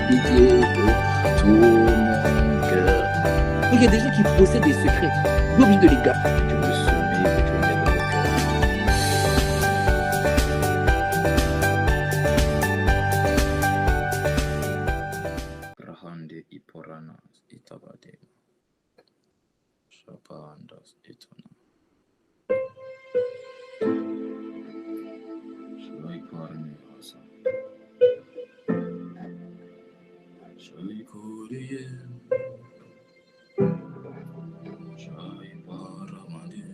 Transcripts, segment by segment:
pitié de tout mon cœur. Il y a des gens qui possèdent des secrets. Vous obligé de les garder. Tu me soumets, que tu me mets dans le cœur. Rahande iporana itabade. Shapandas itona. Shai parne hasa. Shai kuriye. Shai paramade.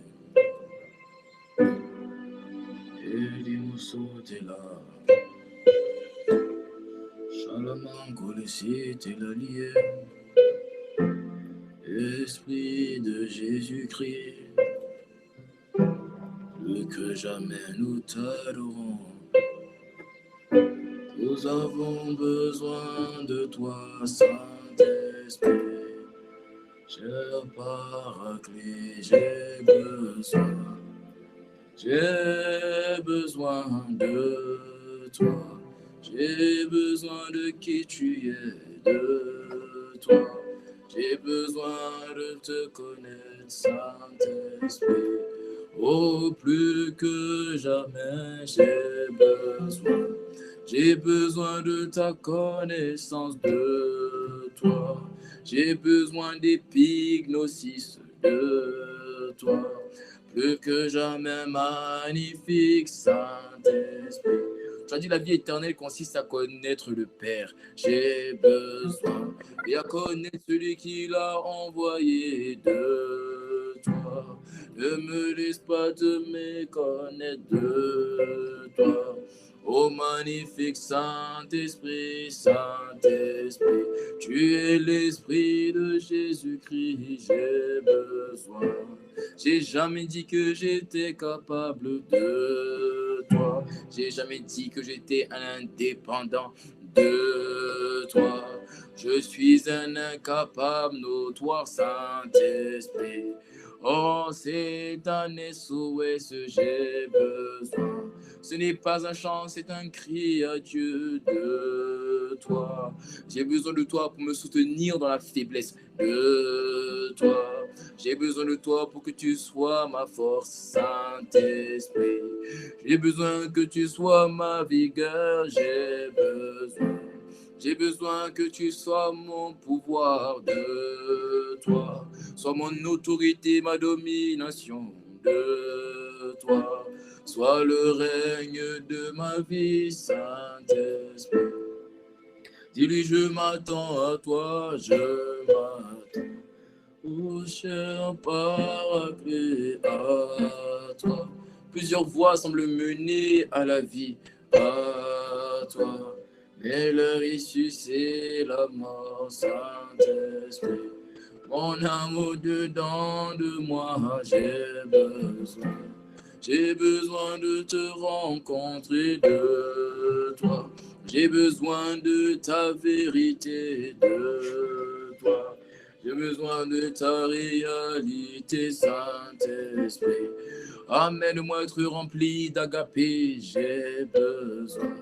Edi muso de la. Shalamangole c'était la liée. Esprit de Jésus-Christ, plus que jamais nous t'adorons. Nous avons besoin de toi, Saint-Esprit. Cher Paraclet, j'ai besoin de toi. J'ai besoin de qui tu es, de toi. J'ai besoin de te connaître, Saint-Esprit. Oh, plus que jamais, j'ai besoin de ta connaissance de toi. J'ai besoin d'épignosis de toi. Plus que jamais, magnifique Saint-Esprit. Tu as dit la vie éternelle consiste à connaître le Père. J'ai besoin et à connaître celui qui l'a envoyé de toi. Ne me laisse pas te méconnaître de toi. Ô magnifique Saint-Esprit, Saint-Esprit, tu es l'Esprit de Jésus-Christ, j'ai besoin. J'ai jamais dit que j'étais capable de toi. J'ai jamais dit que j'étais un indépendant de toi. Je suis un incapable notoire, Saint-Esprit. Oh, c'est un SOS, j'ai besoin. Ce n'est pas un chant, c'est un cri à Dieu de toi. J'ai besoin de toi pour me soutenir dans la faiblesse de toi. J'ai besoin de toi pour que tu sois ma force, Saint-Esprit. J'ai besoin que tu sois ma vigueur, j'ai besoin que tu sois mon pouvoir de toi. Sois mon autorité, ma domination de toi. Sois le règne de ma vie, Saint-Esprit. Dis-lui, je m'attends à toi, je m'attends. Oh, cher Paraclet, à toi. Plusieurs voies semblent mener à la vie, à toi. Mais leur issue, c'est la mort, Saint-Esprit. Mon âme au-dedans de moi, j'ai besoin de te rencontrer de toi. J'ai besoin de ta vérité de toi. J'ai besoin de ta réalité, Saint-Esprit. Amène-moi être rempli d'agapé, j'ai besoin.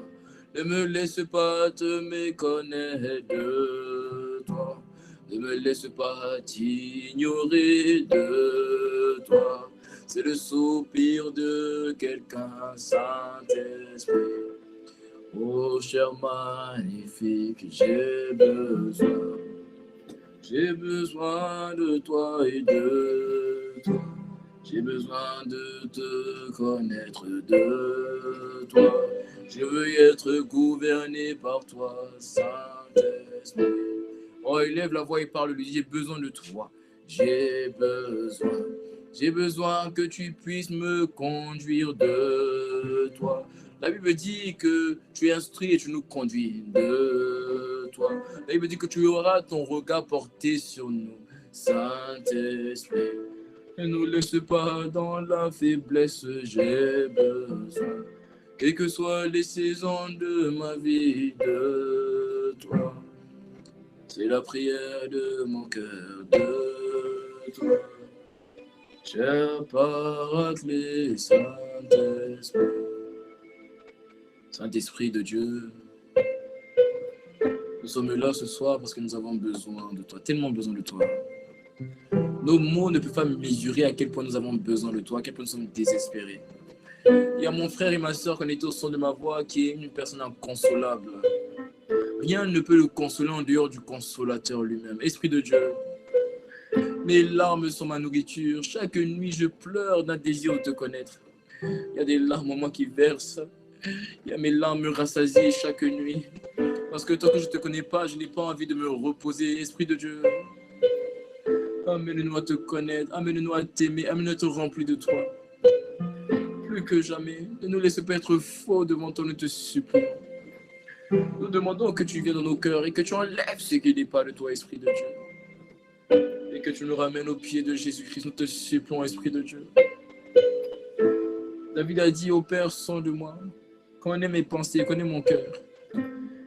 Ne me laisse pas te méconnaître de toi. Ne me laisse pas t'ignorer de toi. C'est le soupir de quelqu'un, Saint-Esprit. Oh, cher magnifique, j'ai besoin. J'ai besoin de toi et de toi. J'ai besoin de te connaître de toi. Je veux être gouverné par toi, Saint-Esprit. Oh, il lève la voix et parle, lui dit, j'ai besoin de toi. J'ai besoin que tu puisses me conduire de toi. La Bible dit que tu es instruit et tu nous conduis de toi. La Bible dit que tu auras ton regard porté sur nous, Saint-Esprit. Ne nous laisse pas dans la faiblesse, j'ai besoin. Quelles que soient les saisons de ma vie, de toi. C'est la prière de mon cœur, de toi. Cher Paraclet, Saint-Esprit. Saint-Esprit de Dieu, Nous sommes là ce soir parce que nous avons besoin de toi, tellement besoin de toi. Nos mots ne peuvent pas mesurer à quel point nous avons besoin de toi, à quel point nous sommes désespérés. Il y a mon frère et ma soeur qui est au son de ma voix, qui est une personne inconsolable. Rien ne peut le consoler en dehors du consolateur lui-même. Esprit de Dieu, mes larmes sont ma nourriture. Chaque nuit, je pleure d'un désir de te connaître. Il y a des larmes en moi qui versent. Il y a mes larmes rassasiées chaque nuit. Parce que tant que je ne te connais pas, je n'ai pas envie de me reposer. Esprit de Dieu, amène-nous à te connaître, amène-nous à t'aimer, amène-nous à te remplir de toi. Plus que jamais, ne nous laisse pas être faux devant toi, nous te supplions. Nous demandons que tu viennes dans nos cœurs et que tu enlèves ce qui n'est pas de toi, Esprit de Dieu. Et que tu nous ramènes aux pieds de Jésus-Christ. Nous te supplions, Esprit de Dieu. David a dit au Père, sonde de moi. Connais mes pensées, connais mon cœur.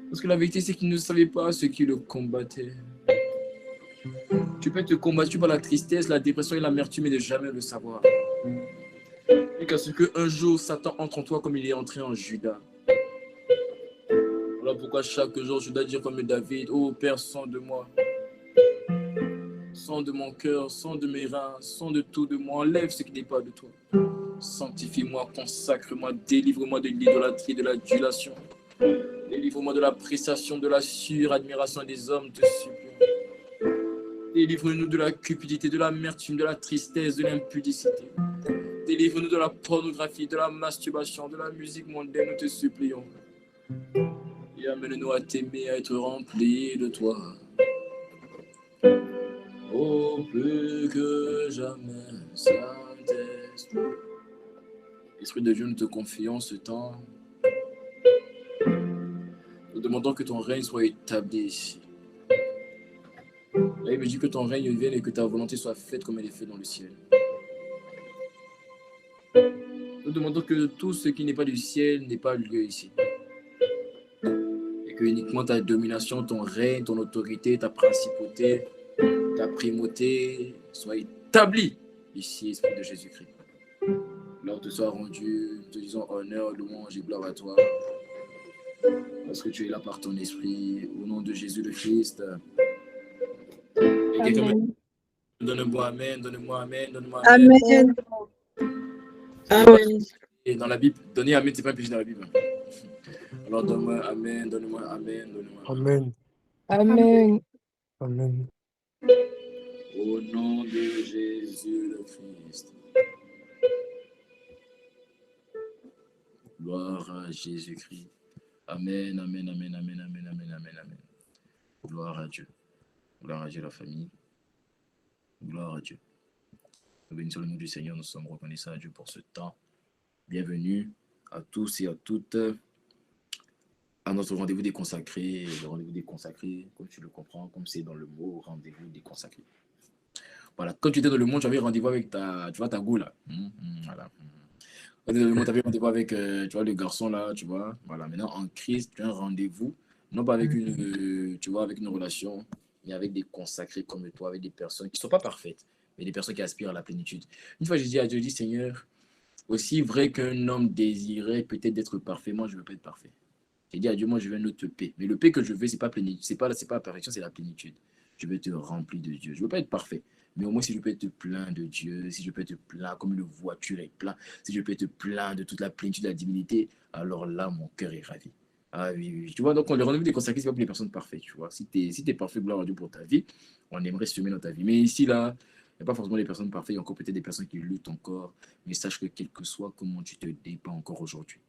Parce que la vérité, c'est qu'il ne savait pas ce qui le combattait. Tu peux être combattu par la tristesse, la dépression et l'amertume, mais de jamais le savoir. Et qu'à ce qu'un jour, Satan entre en toi comme il est entré en Judas. Voilà pourquoi chaque jour, je dois dire comme David, oh Père, sonde de moi. Sonde de mon cœur, sonde de mes reins, sonde de tout de moi. Enlève ce qui n'est pas de toi. Sanctifie-moi, consacre-moi, délivre-moi de l'idolâtrie, de l'adulation. Délivre-moi de l'appréciation, de la suradmiration des hommes, te supplie. Délivre-nous de la cupidité, de l'amertume, de la tristesse, de l'impudicité. Délivre-nous de la pornographie, de la masturbation, de la musique mondaine, nous te supplions. Et amène-nous à t'aimer, à être remplis de toi. Oh, plus que jamais, Saint-Esprit. Esprit de Dieu, nous te confions ce temps. Nous demandons que ton règne soit établi ici. Là, il me dit que ton règne vienne et que ta volonté soit faite comme elle est faite dans le ciel. Nous demandons que tout ce qui n'est pas du ciel n'ait pas lieu ici. Et que uniquement ta domination, ton règne, ton autorité, ta principauté, ta primauté soit établie ici, Esprit de Jésus-Christ. L'ordre te soit rendu, nous te disons honneur, louange et gloire à toi. Parce que tu es là par ton esprit, au nom de Jésus le Christ. Et quelqu'un me donne-moi Amen, donne-moi Amen, donne-moi Amen. Amen. Amen. Et dans la Bible, donner Amen, c'est pas un péché dans la Bible. Alors donne-moi Amen, donne-moi Amen, donne-moi Amen. Amen. Amen. Au nom de Jésus le Christ. Gloire à Jésus-Christ. Amen, amen, amen, amen, amen, amen, amen, amen. Gloire à Dieu. Gloire à Dieu, la famille. Gloire à Dieu. Nous bénissons le nom du Seigneur. Nous sommes reconnaissants à Dieu pour ce temps. Bienvenue à tous et à toutes à notre rendez-vous des consacrés. Le rendez-vous des consacrés, comme tu le comprends, comme c'est dans le mot, rendez-vous des consacrés. Voilà, quand tu étais dans le monde, tu avais rendez-vous avec ta go là. Voilà. Quand tu étais dans le monde, tu avais rendez-vous avec tu vois, le garçon là, tu vois. Voilà, maintenant en Christ, tu as un rendez-vous, non pas avec une, tu vois, avec une relation, mais avec des consacrés comme toi, avec des personnes qui ne sont pas parfaites, mais des personnes qui aspirent à la plénitude. Une fois, j'ai dit à Dieu, Seigneur, aussi vrai qu'un homme désirait peut-être d'être parfait, moi, je ne veux pas être parfait. J'ai dit à Dieu, moi, je veux un autre paix. Mais le paix que je veux, ce n'est pas plénitude, c'est pas la perfection, c'est la plénitude. Je veux être rempli de Dieu. Je ne veux pas être parfait. Mais au moins, si je peux être plein de Dieu, si je peux être plein comme une voiture est plein, si je peux être plein de toute la plénitude de la divinité, alors là, mon cœur est ravi. Ah oui, oui. Tu vois, donc, on les rendez-vous des consacrés, ce n'est pas pour les personnes parfaites. Tu vois, si tu es parfait, gloire à Dieu pour ta vie, on aimerait semer dans ta vie. Mais ici, là, il n'y a pas forcément des personnes parfaites, il y a encore peut-être des personnes qui luttent encore. Mais sache que quel que soit comment tu te débats encore aujourd'hui,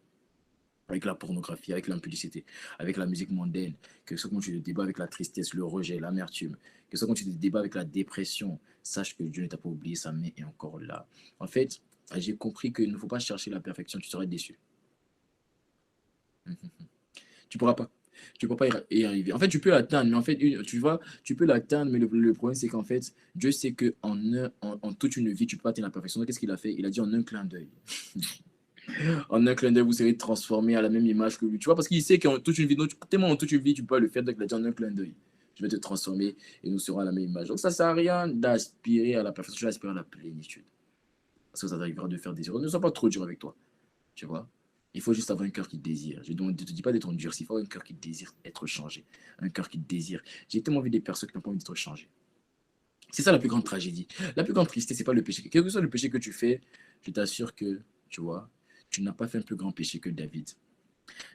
avec la pornographie, avec l'impudicité, avec la musique mondaine, que ce soit quand tu te débats avec la tristesse, le rejet, l'amertume, que ce soit quand tu te débats avec la dépression, sache que Dieu ne t'a pas oublié, sa main est encore là. En fait, j'ai compris qu'il ne faut pas chercher la perfection, tu seras déçu. Tu ne pourras pas. Tu ne pourras pas y arriver. En fait, tu peux l'atteindre, mais en fait, tu vois, tu peux l'atteindre, mais le problème, c'est qu'en fait, Dieu sait qu'en toute une vie, tu peux pas atteindre la perfection. Donc, qu'est-ce qu'il a fait? Il a dit en un clin d'œil. En un clin d'œil, vous serez transformé à la même image que lui. Tu vois, parce qu'il sait qu'en toute une vie, tellement en toute une vie, tu peux le faire, donc il a dit en un clin d'œil. Je vais te transformer et nous serons à la même image. Donc ça ne sert à rien d'aspirer à la perfection, je vais aspirer à la plénitude. Parce que ça t'arrivera de faire des erreurs. Ne sois pas trop dur avec toi. Tu vois. Il faut juste avoir un cœur qui désire. Je ne te dis pas d'être endurci, il faut avoir un cœur qui désire être changé. Un cœur qui désire. J'ai tellement vu des personnes qui n'ont pas envie d'être changées. C'est ça la plus grande tragédie. La plus grande tristesse, ce n'est pas le péché. Quel que soit le péché que tu fais, je t'assure que, tu vois, tu n'as pas fait un plus grand péché que David.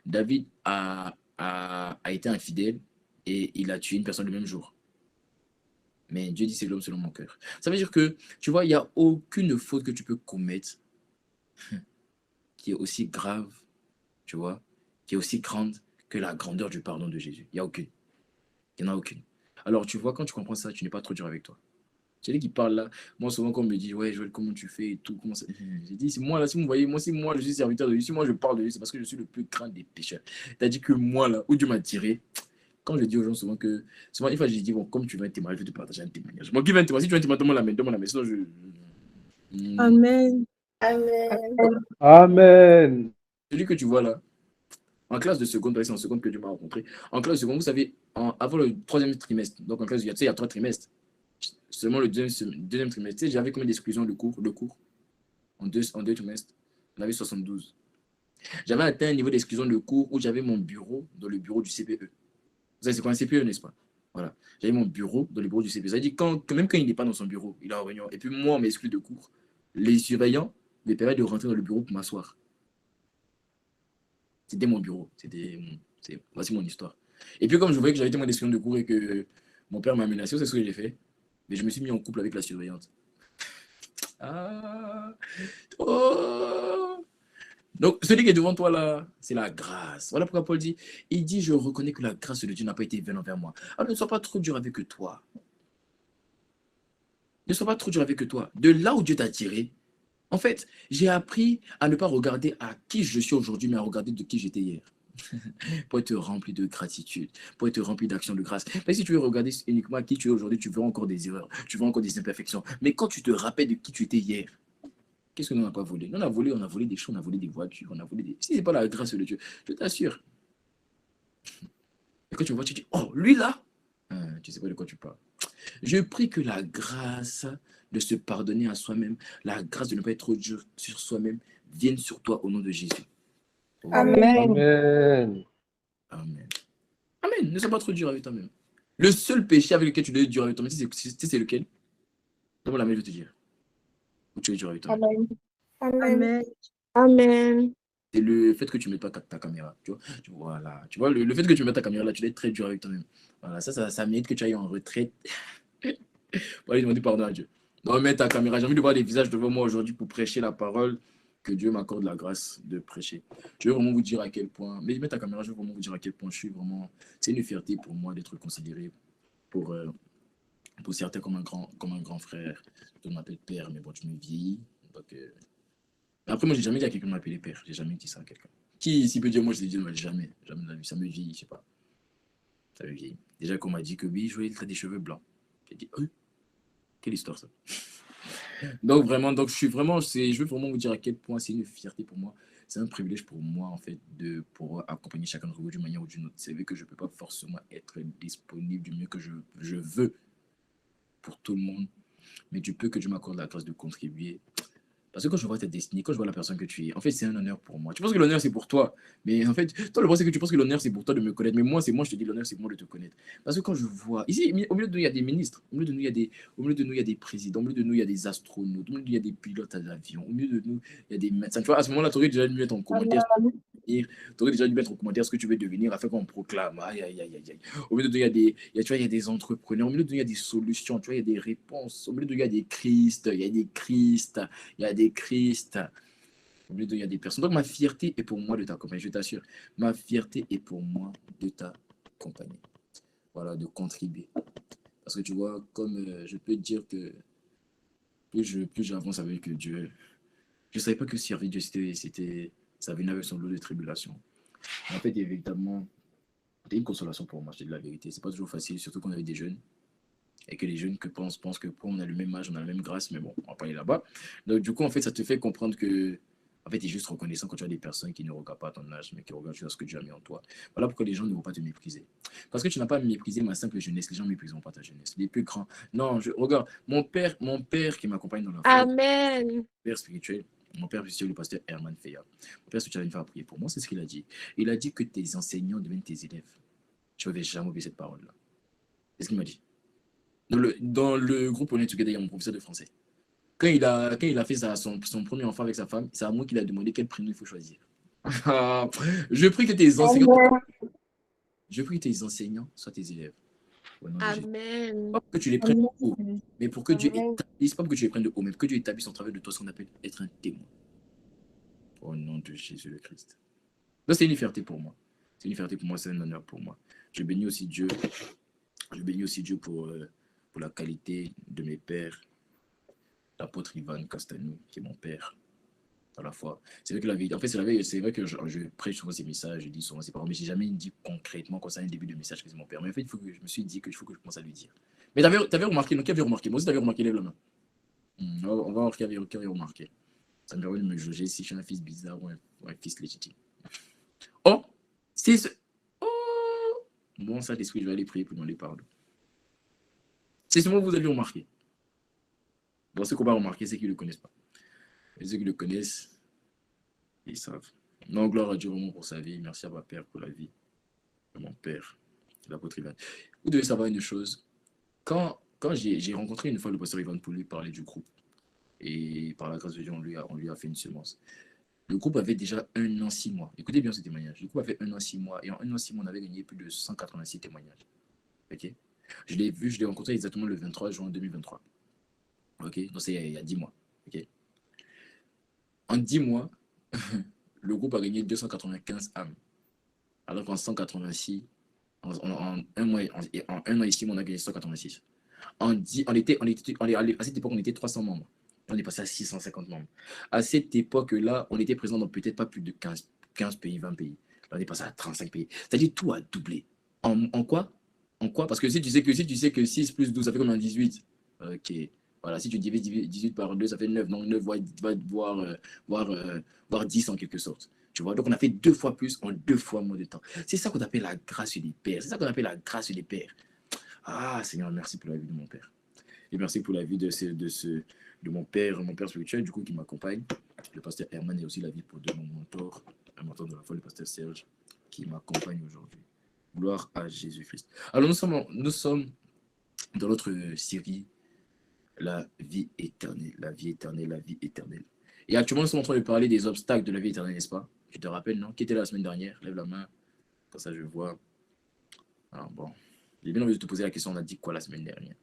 David a été infidèle et il a tué une personne le même jour. Mais Dieu dit c'est l'homme selon mon cœur. Ça veut dire que, tu vois, il n'y a aucune faute que tu peux commettre qui est aussi grave, tu vois, qui est aussi grande que la grandeur du pardon de Jésus. Il n'y a aucune. Il n'y en a aucune. Alors, tu vois, quand tu comprends ça, tu n'es pas trop dur avec toi. C'est lui qui parle là. Moi, souvent, quand on me dit, ouais, Joël, comment tu fais et tout, comment ça. J'ai dit, c'est moi là, si vous me voyez, moi, si moi, je suis serviteur de Dieu, si moi, je parle de Dieu, c'est parce que je suis le plus grand des pécheurs. C'est-à-dire que moi, là, où Dieu m'a tiré, quand je dis aux gens souvent que. Souvent, une fois, j'ai dit, bon, comme tu veux un témoignage, je vais te partager un témoignage. Moi, qui veut un témoignage? Si tu veux un témoignage, demande-moi la main. Sinon, Amen. Amen. Amen. Celui que tu vois là, en classe de seconde, parce que c'est en seconde que Dieu m'a rencontré. En classe de seconde, vous savez, avant le troisième trimestre, donc en classe, tu sais, il y a 3 trimestres. Seulement le deuxième trimestre, tu sais, j'avais combien d'exclusions de cours en deux trimestres, on avait 72. J'avais atteint un niveau d'exclusion de cours où j'avais mon bureau dans le bureau du CPE. Vous savez, c'est quoi un CPE, n'est-ce pas? Voilà. J'avais mon bureau dans le bureau du CPE. Ça veut dire que même quand il n'est pas dans son bureau, il est en réunion. Et puis moi, on m'exclut de cours. Les surveillants me permettent de rentrer dans le bureau pour m'asseoir. C'était mon bureau. Voici mon histoire. Et puis, comme je voyais que j'avais été moins d'exclusion de cours et que mon père m'a menacé, c'est ce que j'ai fait. Mais je me suis mis en couple avec la surveillante. Ah! Oh! Donc, celui qui est devant toi là, c'est la grâce. Voilà pourquoi Paul dit, il dit, je reconnais que la grâce de Dieu n'a pas été vaine envers moi. Alors, ne sois pas trop dur avec toi. Ne sois pas trop dur avec toi. De là où Dieu t'a tiré, en fait, j'ai appris à ne pas regarder à qui je suis aujourd'hui, mais à regarder de qui j'étais hier. Pour être rempli de gratitude, pour être rempli d'action de grâce. Mais si tu veux regarder uniquement à qui tu es aujourd'hui, tu verras encore des erreurs, tu verras encore des imperfections. Mais quand tu te rappelles de qui tu étais hier, qu'est-ce que nous n'avons pas volé? Nous, on a volé des choses, on a volé des voitures, on a volé des... Si ce n'est pas la grâce de Dieu, je t'assure. Et quand tu vois, tu dis, oh, lui là, tu ne sais pas de quoi tu parles. Je prie que la grâce de se pardonner à soi-même, la grâce de ne pas être trop dur sur soi-même, vienne sur toi au nom de Jésus. Amen. Amen. Amen. Amen. Ne sois pas trop dur avec toi-même. Le seul péché avec lequel tu dois être dur avec toi-même, c'est lequel? Donne-moi la main, je vais te dire. Où tu es dur avec toi-même. Amen. Amen. C'est le fait que tu ne mettes pas ta caméra. Voilà. Tu vois, le fait que tu mettes ta caméra là, tu dois être très dur avec toi-même. Voilà, ça mérite que tu ailles en retraite. Pour aller demander pardon à Dieu. Donc, mets ta caméra. J'ai envie de voir des visages devant moi aujourd'hui pour prêcher la parole. Que Dieu m'accorde la grâce de prêcher. Je veux vraiment vous dire à quel point, mais mets ta caméra, je veux vraiment vous dire à quel point je suis vraiment, c'est une fierté pour moi d'être considéré pour certains comme un grand frère. On m'appelle père, mais bon, tu me vieillis. Donc, après, moi, j'ai jamais dit à quelqu'un de m'appeler père. J'ai jamais dit ça à quelqu'un. Qui ici peut dire, moi, je l'ai dit, jamais de la vie. Ça me vieillit, je sais pas. Ça me vieillit. Déjà qu'on m'a dit que oui, Joël, tu as des cheveux blancs. J'ai dit, quelle histoire ça. Donc vraiment, je veux vraiment vous dire à quel point c'est une fierté pour moi. C'est un privilège pour moi, en fait, de pouvoir accompagner chacun de vous d'une manière ou d'une autre. C'est vrai que je ne peux pas forcément être disponible du mieux que je veux pour tout le monde, mais du peu que Dieu m'accorde la grâce de contribuer. Parce que quand je vois ta destinée, quand je vois la personne que tu es, en fait, c'est un honneur pour moi. Tu penses que l'honneur, c'est pour toi. Mais en fait, toi, le problème, c'est que tu penses que l'honneur, c'est pour toi de me connaître. Mais moi, je te dis, l'honneur, c'est pour moi de te connaître. Parce que quand je vois, ici, au milieu de nous, il y a des ministres. Au milieu de nous, il y a des présidents. Au milieu de nous, il y a des astronautes. Au milieu de nous, il y a des pilotes à l'avion. Au milieu de nous, il y a des médecins. Tu vois, à ce moment-là, tu aurais déjà dû mettre en commentaire. Tu aurais déjà dû mettre en commentaire ce que tu veux devenir afin qu'on proclame. Aïe, aïe, aïe, aïe. Au milieu de nous, il y a des entrepreneurs. Au milieu de nous, il y a des solutions. Tu vois, il y a des réponses. Au milieu de nous, il y a des Christ. Il y a des Christ. Il y a des Christ. Au milieu de nous, il y a des personnes. Donc, ma fierté est pour moi de t'accompagner. Je t'assure. Ma fierté est pour moi de t'accompagner. Voilà, de contribuer. Parce que tu vois, comme je peux te dire que plus j'avance avec Dieu, je ne savais pas que servir Dieu, ça venait avec son lot de tribulations. En fait, véritablement, c'était une consolation pour moi, je te dis la vérité. C'est pas toujours facile, surtout quand on est des jeunes. Et que les jeunes pensent que on a le même âge, on a la même grâce, mais bon, on va pas aller là-bas. Donc, du coup, en fait, ça te fait comprendre que, en fait, tu es juste reconnaissant quand tu as des personnes qui ne regardent pas ton âge, mais qui regardent juste ce que Dieu a mis en toi. Voilà pourquoi les gens ne vont pas te mépriser. Parce que tu n'as pas méprisé ma simple jeunesse, les gens ne mépriseront pas ta jeunesse. Les plus grands. Non, regarde, mon père qui m'accompagne dans la foi, Amen. père spirituel, Mon père, c'est le pasteur Herman Feya. Mon père, ce challenge va prier pour moi, c'est ce qu'il a dit. Il a dit que tes enseignants deviennent tes élèves. Je ne vais jamais oublier cette parole-là. C'est ce qu'il m'a dit. Dans le groupe On est Together, il y a mon professeur de français. Quand il a fait son premier enfant avec sa femme, c'est à moi qu'il a demandé quel prénom il faut choisir. Je prie que tes enseignants soient tes élèves. Amen. Pas pour que tu les prennes de haut, mais pour que Dieu établisse, pas pour que tu les prennes de haut, mais pour que Dieu établisse en travers de toi ce qu'on appelle être un témoin. Au nom de Jésus le Christ. Donc c'est une fierté pour moi. C'est une fierté pour moi, c'est un honneur pour moi. Je bénis aussi Dieu. Je bénis aussi Dieu pour la qualité de mes pères. L'apôtre Ivan Castanou, qui est mon père. À la fois. C'est vrai que la vie, en fait, c'est vrai que je prêche souvent ces messages, je dis souvent ces paroles, mais j'ai jamais dit concrètement quand c'est un début de message que c'est mon père. Mais en fait, je me suis dit qu'il faut que je commence à lui dire. Mais t'avais remarqué, donc qui avait remarqué? Moi aussi, t'avais remarqué, lève la main. On va voir qui avait remarqué. Ça me permet de me juger si je suis un fils bizarre ou un fils légitime. Oh, c'est ce. Oh, bon, ça, l'esprit, je vais aller prier pour demander pardon. C'est ce que vous avez remarqué. Bon, ce qu'on va remarquer, c'est qu'ils ne le connaissent pas. Et ceux qui le connaissent, ils savent. Non, gloire à Dieu vraiment pour sa vie. Merci à ma père pour la vie de mon père, l'apôtre Ivan. Vous devez savoir une chose. Quand j'ai rencontré une fois le pasteur Ivan pour lui parler du groupe, et par la grâce de Dieu, on lui a fait une semence. Le groupe avait déjà 1 an, 6 mois. Écoutez bien ce témoignage. Le groupe avait 1 an, 6 mois. Et en 1 an, 6 mois, on avait gagné plus de 186 témoignages. Ok? Je l'ai rencontré exactement le 23 juin 2023. Ok? Donc c'est il y a 10 mois. Ok? En 10 mois, le groupe a gagné 295 âmes. Alors qu'en 186, en 1 mois, en 1 an et 6 mois, on a gagné 186. À cette époque, on était 300 membres. On est passé à 650 membres. À cette époque-là, on était présent dans peut-être pas plus de 15 pays, 20 pays. Là, on est passé à 35 pays. C'est-à-dire tout a doublé. En quoi? Parce que si tu sais que 6 plus 12, ça fait comme un 18. Ok. Voilà, si tu divises 18 par 2, ça fait 9. Donc 9 voire 10 en quelque sorte. Tu vois, donc on a fait 2 fois plus en 2 fois moins de temps. C'est ça qu'on appelle la grâce des pères. C'est ça qu'on appelle la grâce des pères. Ah, Seigneur, merci pour la vie de mon père. Et merci pour la vie de mon père spirituel, du coup, qui m'accompagne. Le pasteur Herman et aussi la vie de mon mentor, un mentor de la foi, le pasteur Serge, qui m'accompagne aujourd'hui. Gloire à Jésus-Christ. Alors, nous sommes dans notre série La vie éternelle, la vie éternelle, la vie éternelle. Et actuellement, nous sommes en train de parler des obstacles de la vie éternelle, n'est-ce pas? Je te rappelle, non? Qui était là la semaine dernière? Lève la main. Comme ça, je vois. Alors, bon. J'ai bien envie de te poser la question, on a dit quoi la semaine dernière?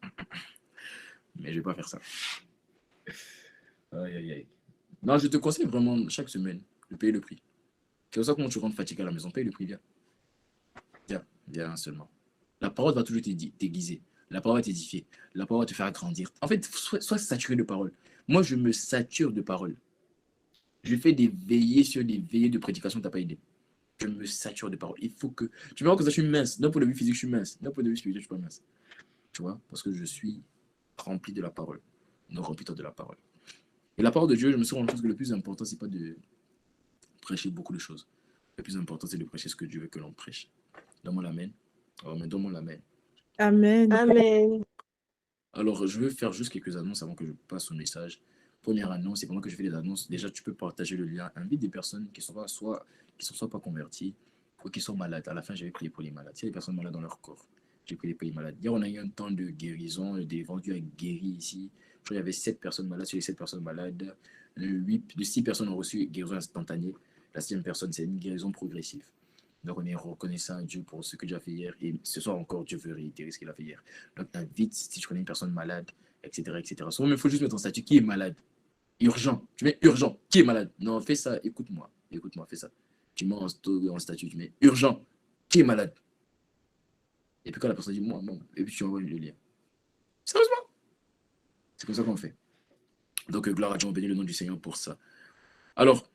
Mais je ne vais pas faire ça. Aïe, aïe, aïe. Non, je te conseille vraiment chaque semaine de payer le prix. C'est pour ça que quand tu rentres fatigué à la maison, paye le prix, viens. Viens seulement. La parole va toujours t'aiguiser. La parole va t'édifier. La parole va te faire grandir. En fait, sois saturé de parole. Moi, je me sature de parole. Je fais des veillées sur des veillées de prédication, tu n'as pas idée. Je me sature de parole. Il faut que... Tu me vois que ça, je suis mince. Non, pour le but physique, je suis mince. Non, pour le but spirituel, je ne suis pas mince. Tu vois? Parce que je suis rempli de la parole. Non, rempli de la parole. Et la parole de Dieu, je me suis rendu compte que le plus important, ce n'est pas de prêcher beaucoup de choses. Le plus important, c'est de prêcher ce que Dieu veut que l'on prêche. Donne-moi l'amen. Oh, mais donne-moi l'amen. Amen. Amen. Alors, je vais faire juste quelques annonces avant que je passe au message. Première annonce, c'est pendant que je fais les annonces, déjà, tu peux partager le lien. Invite des personnes qui ne sont pas converties ou qui sont malades. À la fin, je vais prier pour les malades. Il y a des personnes malades dans leur corps. J'ai prié pour les malades. Hier, on a eu un temps de guérison. Des vendus à guéri ici. Je crois qu'il y avait 7 personnes malades. Sur les 7 personnes malades, 6 personnes ont reçu guérison instantanée. La 6e personne, c'est une guérison progressive. Donc, on est reconnaissant à Dieu pour ce que Dieu a fait hier. Et ce soir encore, Dieu veut réitérer ce qu'il a fait hier. Donc, invite, si tu connais une personne malade, etc. etc. Souvent, il faut juste mettre en statut qui est malade. Urgent. Tu mets urgent. Qui est malade? Non, fais ça. Écoute-moi, fais ça. Tu mets en statut, tu mets urgent. Qui est malade? Et puis quand la personne dit moi, et puis tu envoies le lien. Sérieusement? C'est comme ça qu'on fait. Donc, gloire à Dieu, on bénit le nom du Seigneur pour ça. Alors,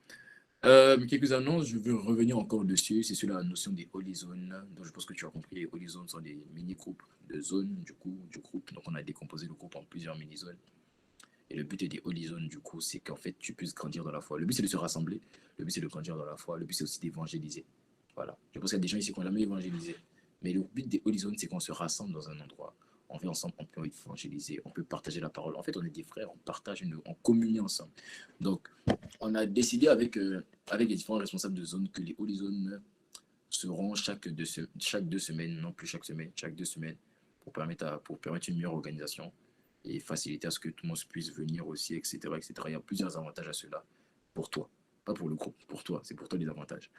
quelques annonces, je veux revenir encore dessus. C'est sur la notion des Holy Zones. Donc, je pense que tu as compris, les Holy Zones sont des mini-groupes de zones, du groupe. Donc, on a décomposé le groupe en plusieurs mini-zones. Et le but des Holy Zones, du coup, c'est qu'en fait, tu puisses grandir dans la foi. Le but, c'est de se rassembler. Le but, c'est de grandir dans la foi. Le but, c'est aussi d'évangéliser. Voilà. Je pense qu'il y a des gens ici qui ont jamais évangélisé. Mais le but des Holy Zones, c'est qu'on se rassemble dans un endroit. On travailler ensemble, on peut évangéliser, on peut partager la parole. En fait, on est des frères, on partage, on communie ensemble. Donc, on a décidé avec les différents responsables de zone que les Holy Zones seront chaque 2 semaines, non plus chaque semaine, chaque 2 semaines, pour permettre une meilleure organisation et faciliter à ce que tout le monde puisse venir aussi, etc., etc. Il y a plusieurs avantages à cela pour toi, pas pour le groupe, pour toi, c'est pour toi les avantages.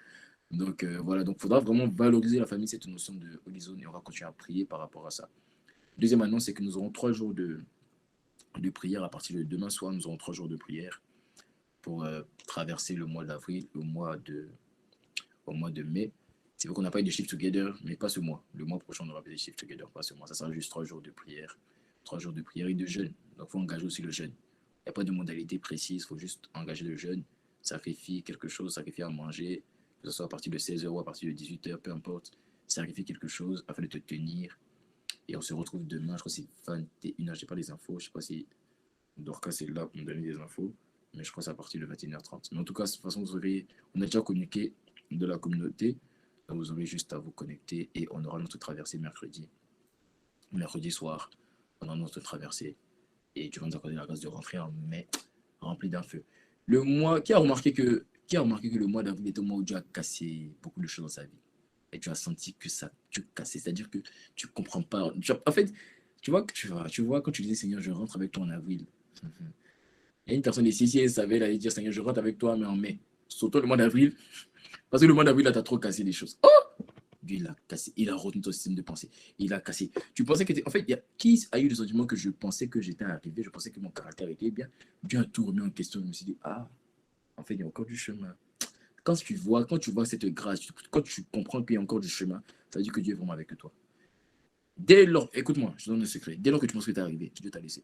Donc voilà, donc il faudra vraiment valoriser la famille, cette notion de Holy Zone, et on va continuer à prier par rapport à ça. Deuxième annonce, c'est que nous aurons 3 jours de prière à partir de demain soir. Nous aurons 3 jours de prière pour traverser le mois d'avril, au mois de mai. C'est vrai qu'on n'a pas eu de Shift Together, mais pas ce mois. Le mois prochain, on aura des Shift Together, pas ce mois. Ça sera juste 3 jours de prière. 3 jours de prière et de jeûne. Donc, il faut engager aussi le jeûne. Il n'y a pas de modalité précise, il faut juste engager le jeûne, sacrifier quelque chose, sacrifier à manger, que ce soit à partir de 16h ou à partir de 18h, peu importe. Sacrifier quelque chose afin de te tenir. Et on se retrouve demain, je crois que c'est 21h, je n'ai pas les infos, je ne sais pas si Dorcas c'est là pour me donner des infos, mais je crois que c'est à partir de 21h30. Mais en tout cas, de toute façon, on a déjà communiqué de la communauté, donc vous aurez juste à vous connecter et on aura notre traversée mercredi soir. On a notre traversée et tu vas nous accorder la grâce de rentrer en mai rempli d'un feu. Qui a remarqué que le mois d'avril est un mois où Dieu a cassé beaucoup de choses dans sa vie et tu as senti que ça te cassait, c'est-à-dire que tu comprends pas. En fait, tu vois quand tu disais Seigneur, je rentre avec toi en avril. Il y a une personne ici, si elle savait, elle allait dire Seigneur, je rentre avec toi mais en mai. Surtout le mois d'avril, parce que le mois d'avril là, t'as trop cassé les choses. Oh! Dieu, il a cassé, il a retenu ton système de pensée, il a cassé. Tu pensais que en fait, qui a eu le sentiment que je pensais que j'étais arrivé, je pensais que mon caractère était bien. Dieu a tout remis en question. Je me suis dit, en fait, il y a encore du chemin. Quand tu vois cette grâce, quand tu comprends qu'il y a encore du chemin, ça veut dire que Dieu est vraiment avec toi. Dès lors, écoute-moi, je te donne un secret. Dès lors que tu penses que tu es arrivé, Dieu t'a laissé.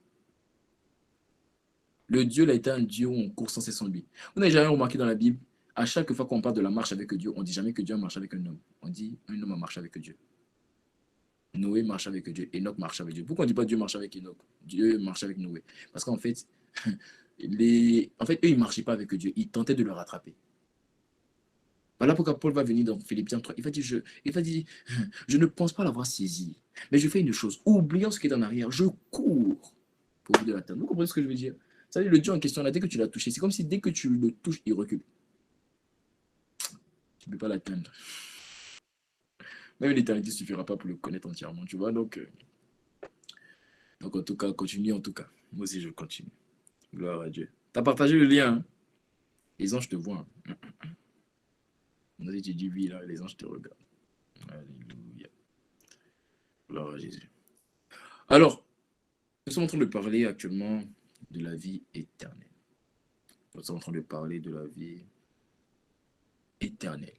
Le Dieu là était un Dieu où on court sans cesse en lui. Vous n'avez jamais remarqué dans la Bible, à chaque fois qu'on parle de la marche avec Dieu, on ne dit jamais que Dieu marche avec un homme. On dit un homme a marché avec Dieu. Noé marche avec Dieu. Enoch marche avec Dieu. Pourquoi on ne dit pas Dieu marche avec Enoch? Dieu marche avec Noé. Parce qu'en fait, eux, ils ne marchaient pas avec Dieu. Ils tentaient de le rattraper. Voilà pourquoi Paul va venir dans Philippiens 3. Il va dire, je ne pense pas l'avoir saisi. Mais je fais une chose. Oubliant ce qui est en arrière, je cours pour vous de l'atteindre. Vous comprenez ce que je veux dire? Ça veut dire le Dieu en question, là, dès que tu l'as touché, c'est comme si dès que tu le touches, il recule. Tu ne peux pas l'atteindre. Même l'éternité ne suffira pas pour le connaître entièrement, tu vois. Donc en tout cas, continue en tout cas. Moi aussi, je continue. Gloire à Dieu. Tu as partagé le lien. Hein? Les anges te voient. Hein? On dit, tu dis oui, là, les anges te regardent. Alléluia. Gloire à Jésus. Alors, nous sommes en train de parler actuellement de la vie éternelle. Nous sommes en train de parler de la vie éternelle.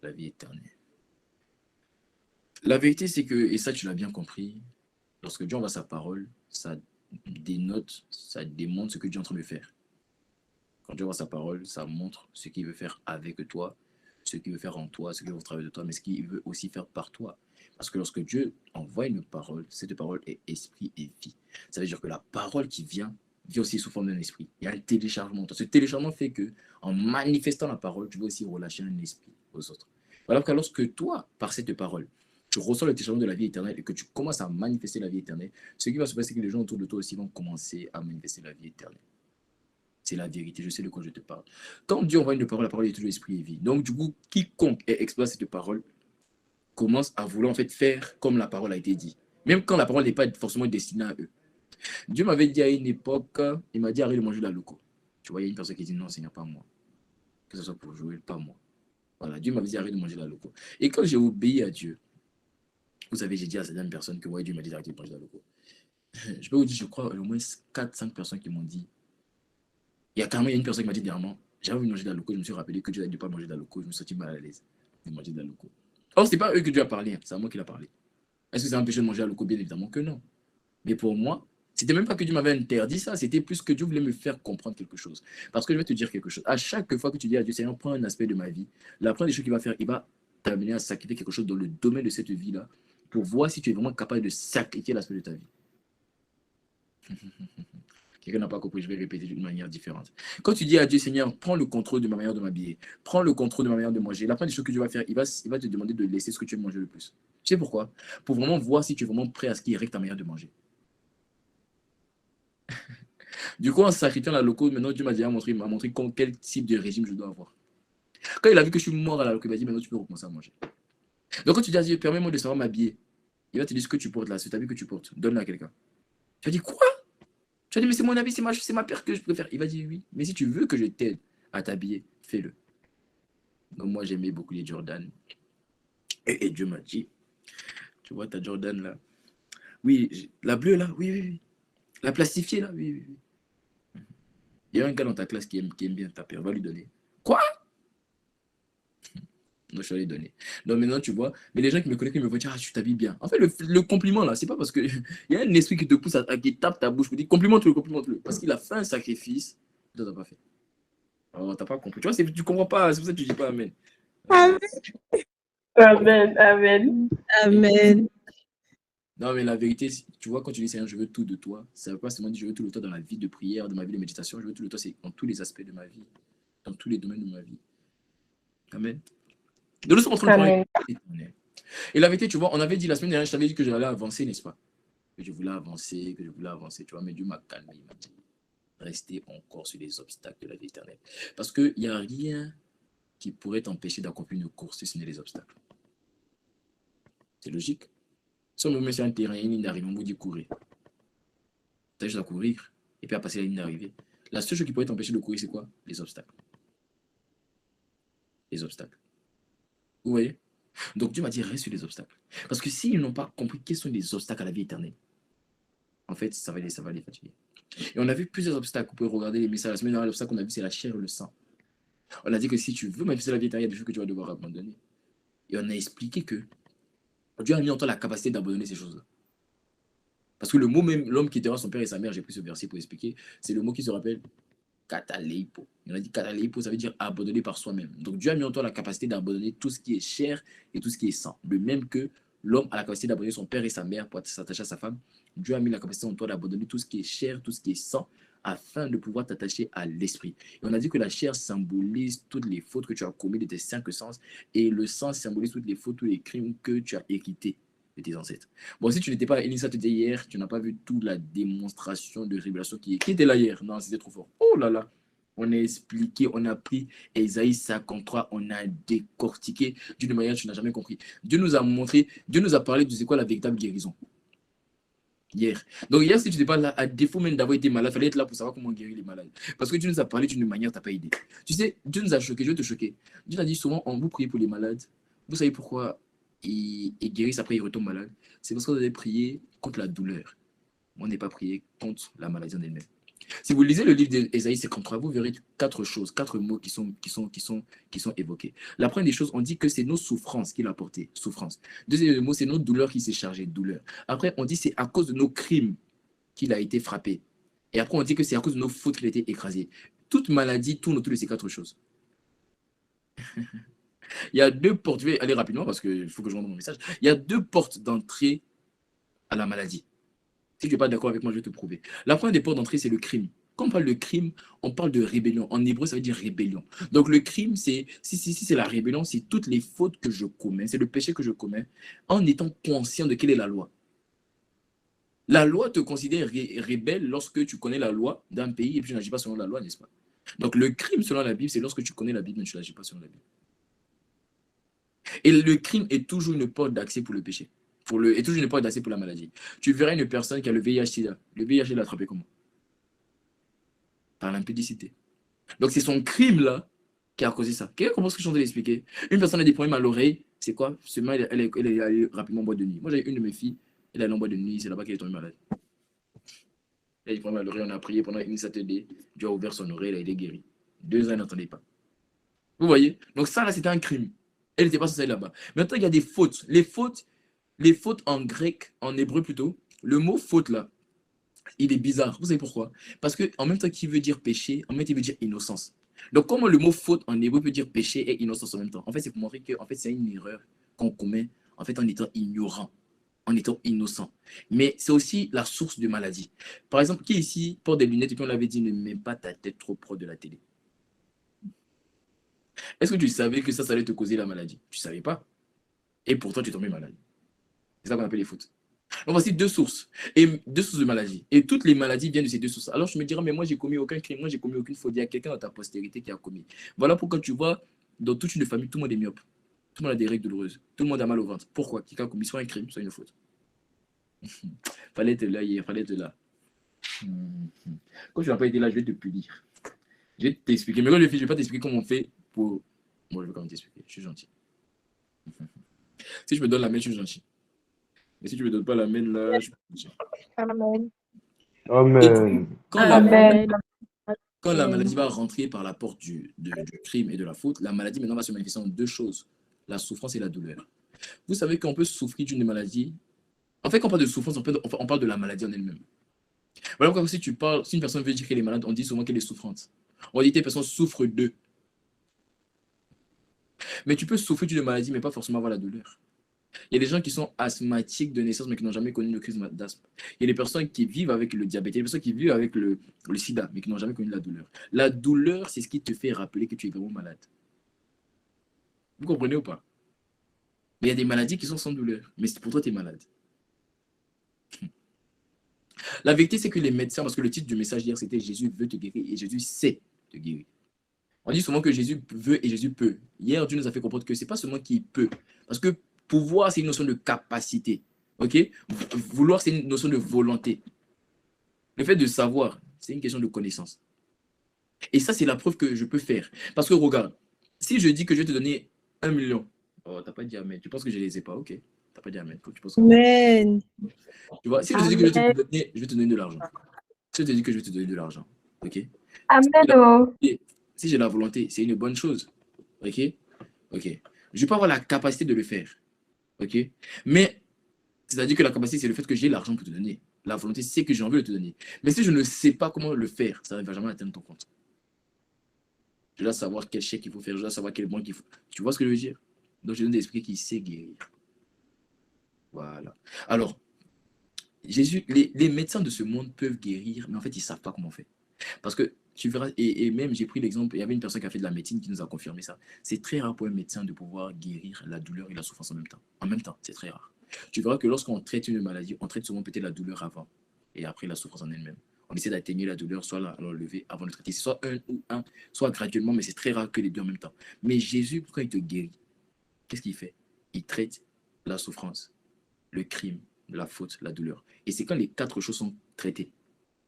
La vie éternelle. La vérité, c'est que, et ça tu l'as bien compris, lorsque Dieu envoie sa parole, ça dénote, ça démontre ce que Dieu est en train de faire. Quand Dieu envoie sa parole, ça montre ce qu'il veut faire avec toi, ce qu'il veut faire en toi, ce qu'il veut travailler de toi, mais ce qu'il veut aussi faire par toi. Parce que lorsque Dieu envoie une parole, cette parole est esprit et vie. Ça veut dire que la parole qui vient aussi sous forme d'un esprit. Il y a un téléchargement. Ce téléchargement fait que, en manifestant la parole, tu vas aussi relâcher un esprit aux autres. Alors que lorsque toi, par cette parole, tu reçois le téléchargement de la vie éternelle et que tu commences à manifester la vie éternelle, ce qui va se passer, c'est que les gens autour de toi aussi vont commencer à manifester la vie éternelle. C'est la vérité, je sais de quoi je te parle. Quand Dieu envoie une parole, la parole est toujours esprit et vie. Donc, du coup, quiconque exploite cette parole commence à vouloir en fait faire comme la parole a été dit. Même quand la parole n'est pas forcément destinée à eux. Dieu m'avait dit à une époque, il m'a dit arrête de manger de la loco. Tu vois, il y a une personne qui dit non, Seigneur, pas moi. Que ce soit pour jouer, pas moi. Voilà, Dieu m'avait dit arrête de manger de la loco. Et quand j'ai obéi à Dieu, vous savez, j'ai dit à certaines personnes que ouais, Dieu m'a dit d'arrêter de manger de la loco. Je peux vous dire, je crois, au moins 4-5 personnes qui m'ont dit. Il y a carrément une personne qui m'a dit dernièrement, j'avais envie de manger de la loco, je me suis rappelé que Dieu a dit de ne pas manger de la loco, je me suis senti mal à l'aise de manger de la loco. Or, ce n'est pas eux que Dieu a parlé, c'est à moi qu'il a parlé. Est-ce que ça empêché de manger de la loco? Bien évidemment que non. Mais pour moi, c'était même pas que Dieu m'avait interdit ça, c'était plus que Dieu voulait me faire comprendre quelque chose. Parce que je vais te dire quelque chose. À chaque fois que tu dis à Dieu, Seigneur, prends un aspect de ma vie, la première des choses qu'il va faire, il va t'amener à sacrifier quelque chose dans le domaine de cette vie-là pour voir si tu es vraiment capable de sacrifier l'aspect de ta vie. Quelqu'un n'a pas compris, je vais répéter d'une manière différente. Quand tu dis à Dieu, Seigneur, prends le contrôle de ma manière de m'habiller, prends le contrôle de ma manière de manger, la première des choses que Dieu va faire, il va te demander de laisser ce que tu aimes manger le plus. Tu sais pourquoi? Pour vraiment voir si tu es vraiment prêt à ce qui est ta manière de manger. Du coup, en sacrifiant la loco, maintenant, Dieu m'a déjà montré, quel type de régime je dois avoir. Quand il a vu que je suis mort à la loco, il m'a dit, maintenant, tu peux recommencer à manger. Donc, quand tu dis à Dieu, permets-moi de savoir m'habiller, il va te dire ce que tu portes là, cet habit que tu portes, donne-le à quelqu'un. Tu vas dire, quoi? Tu vas dire, mais c'est mon habit, c'est ma paire que je préfère. Il va dire, oui, mais si tu veux que je t'aide à t'habiller, fais-le. Donc, moi, j'aimais beaucoup les Jordan. Et Dieu m'a dit, tu vois ta Jordan là? Oui, la bleue là, oui, oui, oui. La plastifiée là, oui, oui, oui. Il y a un gars dans ta classe qui aime bien ta paire, va lui donner. Quoi? Non, je vais lui donner. Donc maintenant, tu vois, mais les gens qui me connaissent, qui me voient dire, ah, tu t'habilles bien. En fait, le compliment là, c'est pas parce que il y a un esprit qui te pousse qui tape ta bouche, qui dit complimente-le, complimente-le. Parce qu'il a fait un sacrifice, toi, t'as pas fait. Alors, t'as pas compris. Tu vois, tu comprends pas, c'est pour ça que tu dis pas Amen. Amen. Amen. Amen. Amen. Non, mais la vérité, tu vois, quand tu dis Seigneur, je veux tout de toi, ça ne veut pas seulement dire je veux tout de toi dans la vie de prière, dans ma vie de méditation, je veux tout de toi, c'est dans tous les aspects de ma vie, dans tous les domaines de ma vie. Amen. De nous sommes en train de parler. Et la vérité, tu vois, on avait dit la semaine dernière, je t'avais dit que j'allais avancer, n'est-ce pas? Que je voulais avancer, tu vois, mais Dieu m'a calmé, il m'a dit, restez encore sur les obstacles de la vie éternelle. Parce qu'il n'y a rien qui pourrait t'empêcher d'accomplir une course si ce n'est les obstacles. C'est logique. Si on me met sur un terrain, une ligne d'arrivée, on vous dit courir. Tu as juste à courir et puis à passer la ligne d'arrivée. La seule chose qui pourrait t'empêcher de courir, c'est quoi? Les obstacles. Les obstacles. Vous voyez? Donc Dieu m'a dit, reste sur les obstacles. Parce que s'ils n'ont pas compris quels sont les obstacles à la vie éternelle, en fait, ça va les fatiguer. Et on a vu plusieurs obstacles. Vous pouvez regarder les messages. La semaine dernière, l'obstacle qu'on a vu, c'est la chair et le sang. On a dit que si tu veux manifester la vie éternelle, il y a des choses que tu vas devoir abandonner. Et on a expliqué que Dieu a mis en toi la capacité d'abandonner ces choses-là. Parce que le mot même, l'homme qui était son père et sa mère, j'ai pris ce verset pour expliquer, c'est le mot qui se rappelle kataleipo. Il a dit kataleipo, ça veut dire abandonner par soi-même. Donc Dieu a mis en toi la capacité d'abandonner tout ce qui est chair et tout ce qui est sang. De même que l'homme a la capacité d'abandonner son père et sa mère pour s'attacher à sa femme, Dieu a mis la capacité en toi d'abandonner tout ce qui est chair, tout ce qui est sang, afin de pouvoir t'attacher à l'esprit. Et on a dit que la chair symbolise toutes les fautes que tu as commises de tes 5 sens, et le sang symbolise toutes les fautes, tous les crimes que tu as hérités de tes ancêtres. Bon, si tu n'étais pas à Inissa hier, tu n'as pas vu toute la démonstration de révélation qui était là hier. Non, c'était trop fort. Oh là là. On a expliqué, on a pris Ésaïe 53, on a décortiqué d'une manière que tu n'as jamais compris. Dieu nous a montré, Dieu nous a parlé de c'est quoi la véritable guérison. Hier. Donc hier, si tu n'étais pas là, à défaut même d'avoir été malade, il fallait être là pour savoir comment guérir les malades. Parce que Dieu nous a parlé d'une manière, tu n'as pas idée. Tu sais, Dieu nous a choqué, je vais te choquer. Dieu a dit souvent, on vous prie pour les malades. Vous savez pourquoi ils guérissent après, ils retombent malades? C'est parce qu'on doit prier contre la douleur. On n'est pas prié contre la maladie en elle-même. Si vous lisez le livre d'Ésaïe 53, vous verrez 4 choses, 4 mots qui sont évoqués. La première des choses, on dit que c'est nos souffrances qu'il a portées, souffrance. Deuxième mot, c'est nos douleurs qui s'est chargé, douleur. Après, on dit c'est à cause de nos crimes qu'il a été frappé. Et après, on dit que c'est à cause de nos fautes qu'il a été écrasé. Toute maladie tourne autour de ces 4 choses. Il y a 2 portes, je vais aller rapidement parce qu'il faut que je rende mon message. Il y a 2 portes d'entrée à la maladie. Si tu n'es pas d'accord avec moi, je vais te prouver. La première des portes d'entrée, c'est le crime. Quand on parle de crime, on parle de rébellion. En hébreu, ça veut dire rébellion. Donc le crime, c'est c'est la rébellion, c'est toutes les fautes que je commets, c'est le péché que je commets en étant conscient de quelle est la loi. La loi te considère rebelle lorsque tu connais la loi d'un pays et puis tu n'agis pas selon la loi, n'est-ce pas? Donc le crime selon la Bible, c'est lorsque tu connais la Bible mais tu n'agis pas selon la Bible. Et le crime est toujours une porte d'accès pour le péché. Et toujours une porte d'accès pour la maladie. Tu verras une personne qui a le VIH-Sida. Le VIH, il l'a attrapé comment? Par l'impudicité. Donc c'est son crime là qui a causé ça. Quelqu'un comprend ce que je suis en train d'expliquer? Une personne a des problèmes à l'oreille, c'est quoi? Seulement, elle est allée rapidement en boîte de nuit. Moi, j'ai une de mes filles, elle est allée en boîte de nuit, c'est là-bas qu'elle est tombée malade. Elle a des problèmes à l'oreille, on a prié pendant une Saturday, Dieu a ouvert son oreille, elle a été guérie. 2 ans, elle n'entendait pas. Vous voyez? Donc ça là, c'était un crime. Elle n'était pas censée aller là-bas. Maintenant, il y a des fautes. Les fautes en grec, en hébreu plutôt, le mot faute là, il est bizarre. Vous savez pourquoi? Parce qu'en même temps qu'il veut dire péché, en même temps il veut dire innocence. Donc comment le mot faute en hébreu peut dire péché et innocence en même temps? En fait, c'est pour montrer que en fait, c'est une erreur qu'on commet en fait en étant ignorant, en étant innocent. Mais c'est aussi la source de maladie. Par exemple, qui ici porte des lunettes et puis on l'avait dit ne mets pas ta tête trop proche de la télé? Est-ce que tu savais que ça allait te causer la maladie? Tu ne savais pas. Et pourtant, tu es tombé malade. C'est ça qu'on appelle les fautes. Donc, voici deux sources. Et deux sources de maladies. Et toutes les maladies viennent de ces deux sources. Alors, je me dirais, mais moi, j'ai commis aucun crime. Moi, j'ai commis aucune faute. Il y a quelqu'un dans ta postérité qui a commis. Voilà pourquoi tu vois, dans toute une famille, tout le monde est myope. Tout le monde a des règles douloureuses. Tout le monde a mal au ventre. Pourquoi? Quelqu'un a commis soit un crime, soit une faute. Fallait être là hier, fallait être là. Quand tu n'as pas été là, je vais te punir. Je vais t'expliquer. Mais quand je ne vais pas t'expliquer comment on fait pour. Moi, je vais quand même t'expliquer. Je suis gentil. Si je me donne la main, je suis gentil. Mais si tu ne me donnes pas la main, là, je suis gentil. Amen. Amen. Quand la maladie va rentrer par la porte du crime et de la faute, la maladie maintenant va se manifester en deux choses, la souffrance et la douleur. Vous savez qu'on peut souffrir d'une maladie. En fait, quand on parle de souffrance, on parle de la maladie en elle-même. Voilà pourquoi si une personne veut dire qu'elle est malade, on dit souvent qu'elle est souffrante. On dit que les personnes souffrent d'eux. Mais tu peux souffrir d'une maladie, mais pas forcément avoir la douleur. Il y a des gens qui sont asthmatiques de naissance, mais qui n'ont jamais connu le crise d'asthme. Il y a des personnes qui vivent avec le diabète, il y a des personnes qui vivent avec le sida, mais qui n'ont jamais connu la douleur. La douleur, c'est ce qui te fait rappeler que tu es vraiment malade. Vous comprenez ou pas? Mais il y a des maladies qui sont sans douleur, mais pour toi, tu es malade. La vérité, c'est que les médecins, parce que le titre du message hier, c'était Jésus veut te guérir et Jésus sait te guérir. On dit souvent que Jésus veut et Jésus peut. Hier, Dieu nous a fait comprendre que ce n'est pas seulement qu'il peut. Parce que pouvoir, c'est une notion de capacité. Ok? Vouloir, c'est une notion de volonté. Le fait de savoir, c'est une question de connaissance. Et ça, c'est la preuve que je peux faire. Parce que regarde, si je dis que je vais te donner 1 million, oh, tu n'as pas dit amen. Tu penses que je ne les ai pas? Ok. Tu n'as pas dit amen. Tu penses que... Amen. Tu vois, si je te dis que je vais te donner de l'argent. Si je te dis que je vais te donner de l'argent, ok? Amen. Si j'ai la volonté, c'est une bonne chose. Ok? Ok. Je peux avoir la capacité de le faire. Ok? Mais, c'est-à-dire que la capacité, c'est le fait que j'ai l'argent pour te donner. La volonté, c'est que j'ai envie de te donner. Mais si je ne sais pas comment le faire, ça ne va jamais atteindre ton compte. Je dois savoir quel chèque il faut faire, je dois savoir quelle banque il faut. Tu vois ce que je veux dire? Donc, je viens d'expliquer qu'il sait guérir. Voilà. Alors, Jésus, les médecins de ce monde peuvent guérir, mais en fait, ils ne savent pas comment on fait. Parce que tu verras, et même j'ai pris l'exemple, il y avait une personne qui a fait de la médecine qui nous a confirmé ça. C'est très rare pour un médecin de pouvoir guérir la douleur et la souffrance en même temps. En même temps, c'est très rare. Tu verras que lorsqu'on traite une maladie, on traite souvent peut-être la douleur avant et après la souffrance en elle-même. On essaie d'atténuer la douleur, soit l'enlever avant de traiter. C'est soit un, soit graduellement, mais c'est très rare que les deux en même temps. Mais Jésus, quand il te guérit, qu'est-ce qu'il fait? Il traite la souffrance, le crime, la faute, la douleur. Et c'est quand les quatre choses sont traitées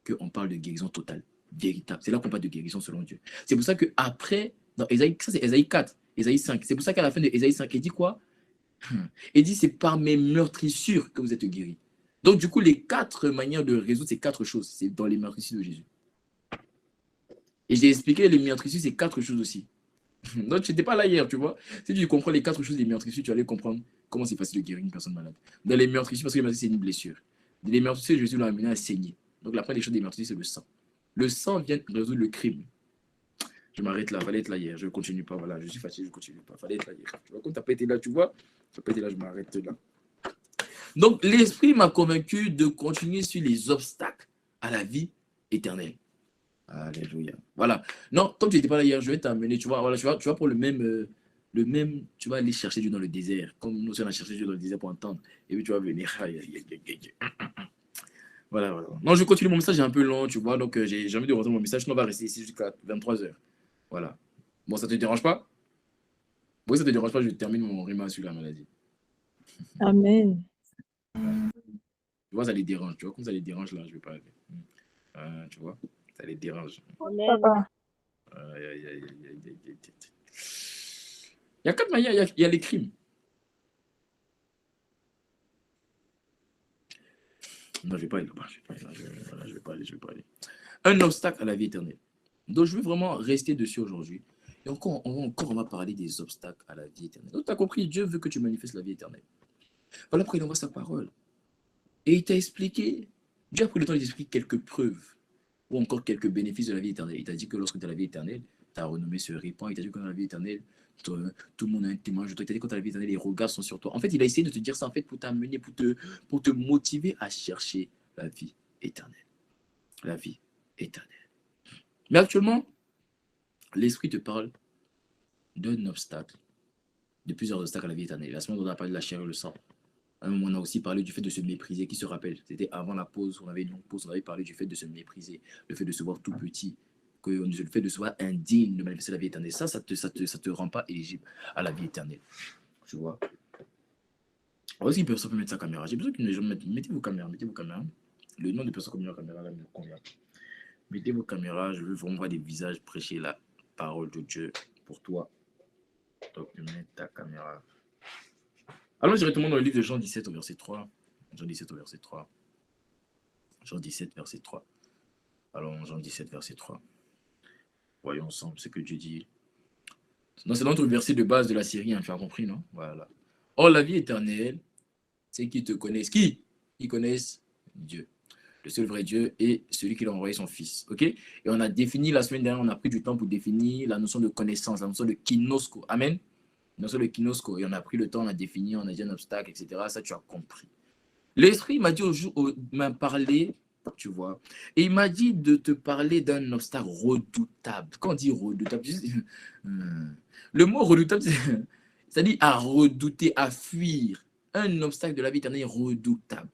qu'on parle de guérison totale, véritable. C'est là qu'on parle de guérison selon Dieu. C'est pour ça qu'après, dans Ésaïe, ça c'est Ésaïe 4, Ésaïe 5, c'est pour ça qu'à la fin de Ésaïe 5, il dit quoi? Il dit c'est par mes meurtrissures que vous êtes guéris. Donc du coup, les quatre manières de résoudre ces quatre choses, c'est dans les meurtrissures de Jésus. Et j'ai expliqué les meurtrissures, c'est quatre choses aussi. Donc tu n'étais pas là hier, tu vois. Si tu comprends les quatre choses des meurtrissures, tu allais comprendre comment c'est facile de guérir une personne malade. Dans les meurtrissures, parce que les meurtrissures, c'est une blessure. Les meurtrissures, Jésus l'a amené à saigner. Donc la première des choses des meurtrissures, c'est le sang. Le sang vient résoudre le crime. Je m'arrête là, fallait être là hier, je ne continue pas, voilà, je suis fatigué, je ne continue pas, fallait être là hier. Tu vois, comme tu n'as pas été là, tu vois, tu n'as pas été là, je m'arrête là. Donc l'Esprit m'a convaincu de continuer sur les obstacles à la vie éternelle. Alléluia. Voilà. Non, comme tu n'étais pas là hier, je vais t'amener, tu vois, voilà, tu vas pour le même, tu vas aller chercher Dieu dans le désert, comme nous on a cherché Dieu dans le désert pour entendre, et puis tu vas venir. Voilà. Non, je continue mon message, est un peu long, tu vois, donc j'ai envie de rentrer mon message, sinon on va rester ici jusqu'à 23h. Voilà. Bon, ça te dérange pas? Oui, ça te dérange pas, je termine mon rima sur la maladie. Amen. Tu vois, ça les dérange, tu vois, comme ça les dérange là, je vais pas aller. Tu vois, ça les dérange. Papa. Il y a quatre manières, il y a les crimes. Non, je vais pas aller là-bas, je vais pas aller. Un obstacle à la vie éternelle. Donc, je veux vraiment rester dessus aujourd'hui. Et encore, on va parler des obstacles à la vie éternelle. Donc, tu as compris, Dieu veut que tu manifestes la vie éternelle. Voilà pourquoi il envoie sa parole. Et il t'a expliqué, Dieu a pris le temps d'expliquer quelques preuves ou encore quelques bénéfices de la vie éternelle. Il t'a dit que lorsque tu as la vie éternelle, ta renommée se répand. Il t'a dit que dans la vie éternelle, tout le monde a un témoin de toi. Il t'a dit que dans la vie éternelle, les regards sont sur toi. En fait, il a essayé de te dire ça en fait, pour t'amener, pour te motiver à chercher la vie éternelle. La vie éternelle. Mais actuellement, l'Esprit te parle d'un obstacle, de plusieurs obstacles à la vie éternelle. La semaine, on a parlé de la chair et le sang. À un moment, on a aussi parlé du fait de se mépriser. Qui se rappelle? C'était avant la pause, on avait une longue pause, on avait parlé du fait de se mépriser, le fait de se voir tout petit, le fait de se voir indigne de manifester la vie éternelle. Ça te rend pas éligible à la vie éternelle. Tu vois? Alors, est-ce qu'une personne peut mettre sa caméra? J'ai besoin que les gens mettez vos caméras, mettez vos caméras. Le nom de personne qui a mis la caméra là me convient. Mettez vos caméras, je veux vraiment voir des visages prêcher la parole de Dieu pour toi. Donc, mets ta caméra. Allons directement dans le livre de Jean 17 au verset 3. Jean 17 au verset 3. Jean 17, verset 3. Allons, Jean 17, verset 3. Voyons ensemble ce que Dieu dit. Non, c'est notre verset de base de la série, hein, tu as compris, non? Voilà. Or, la vie éternelle, c'est qu'ils te connaissent. Qui? Ils connaissent Dieu. Le seul vrai Dieu et celui qui a envoyé son Fils. Ok? Et on a défini, la semaine dernière, on a pris du temps pour définir la notion de connaissance, la notion de kinosko. Amen? La notion de kinosko. Et on a pris le temps, on a défini, on a dit un obstacle, etc. Ça, tu as compris. L'Esprit m'a dit m'a parlé, tu vois, et il m'a dit de te parler d'un obstacle redoutable. Quand on dit redoutable, le mot redoutable, c'est-à-dire à redouter, à fuir. Un obstacle de la vie éternelle redoutable.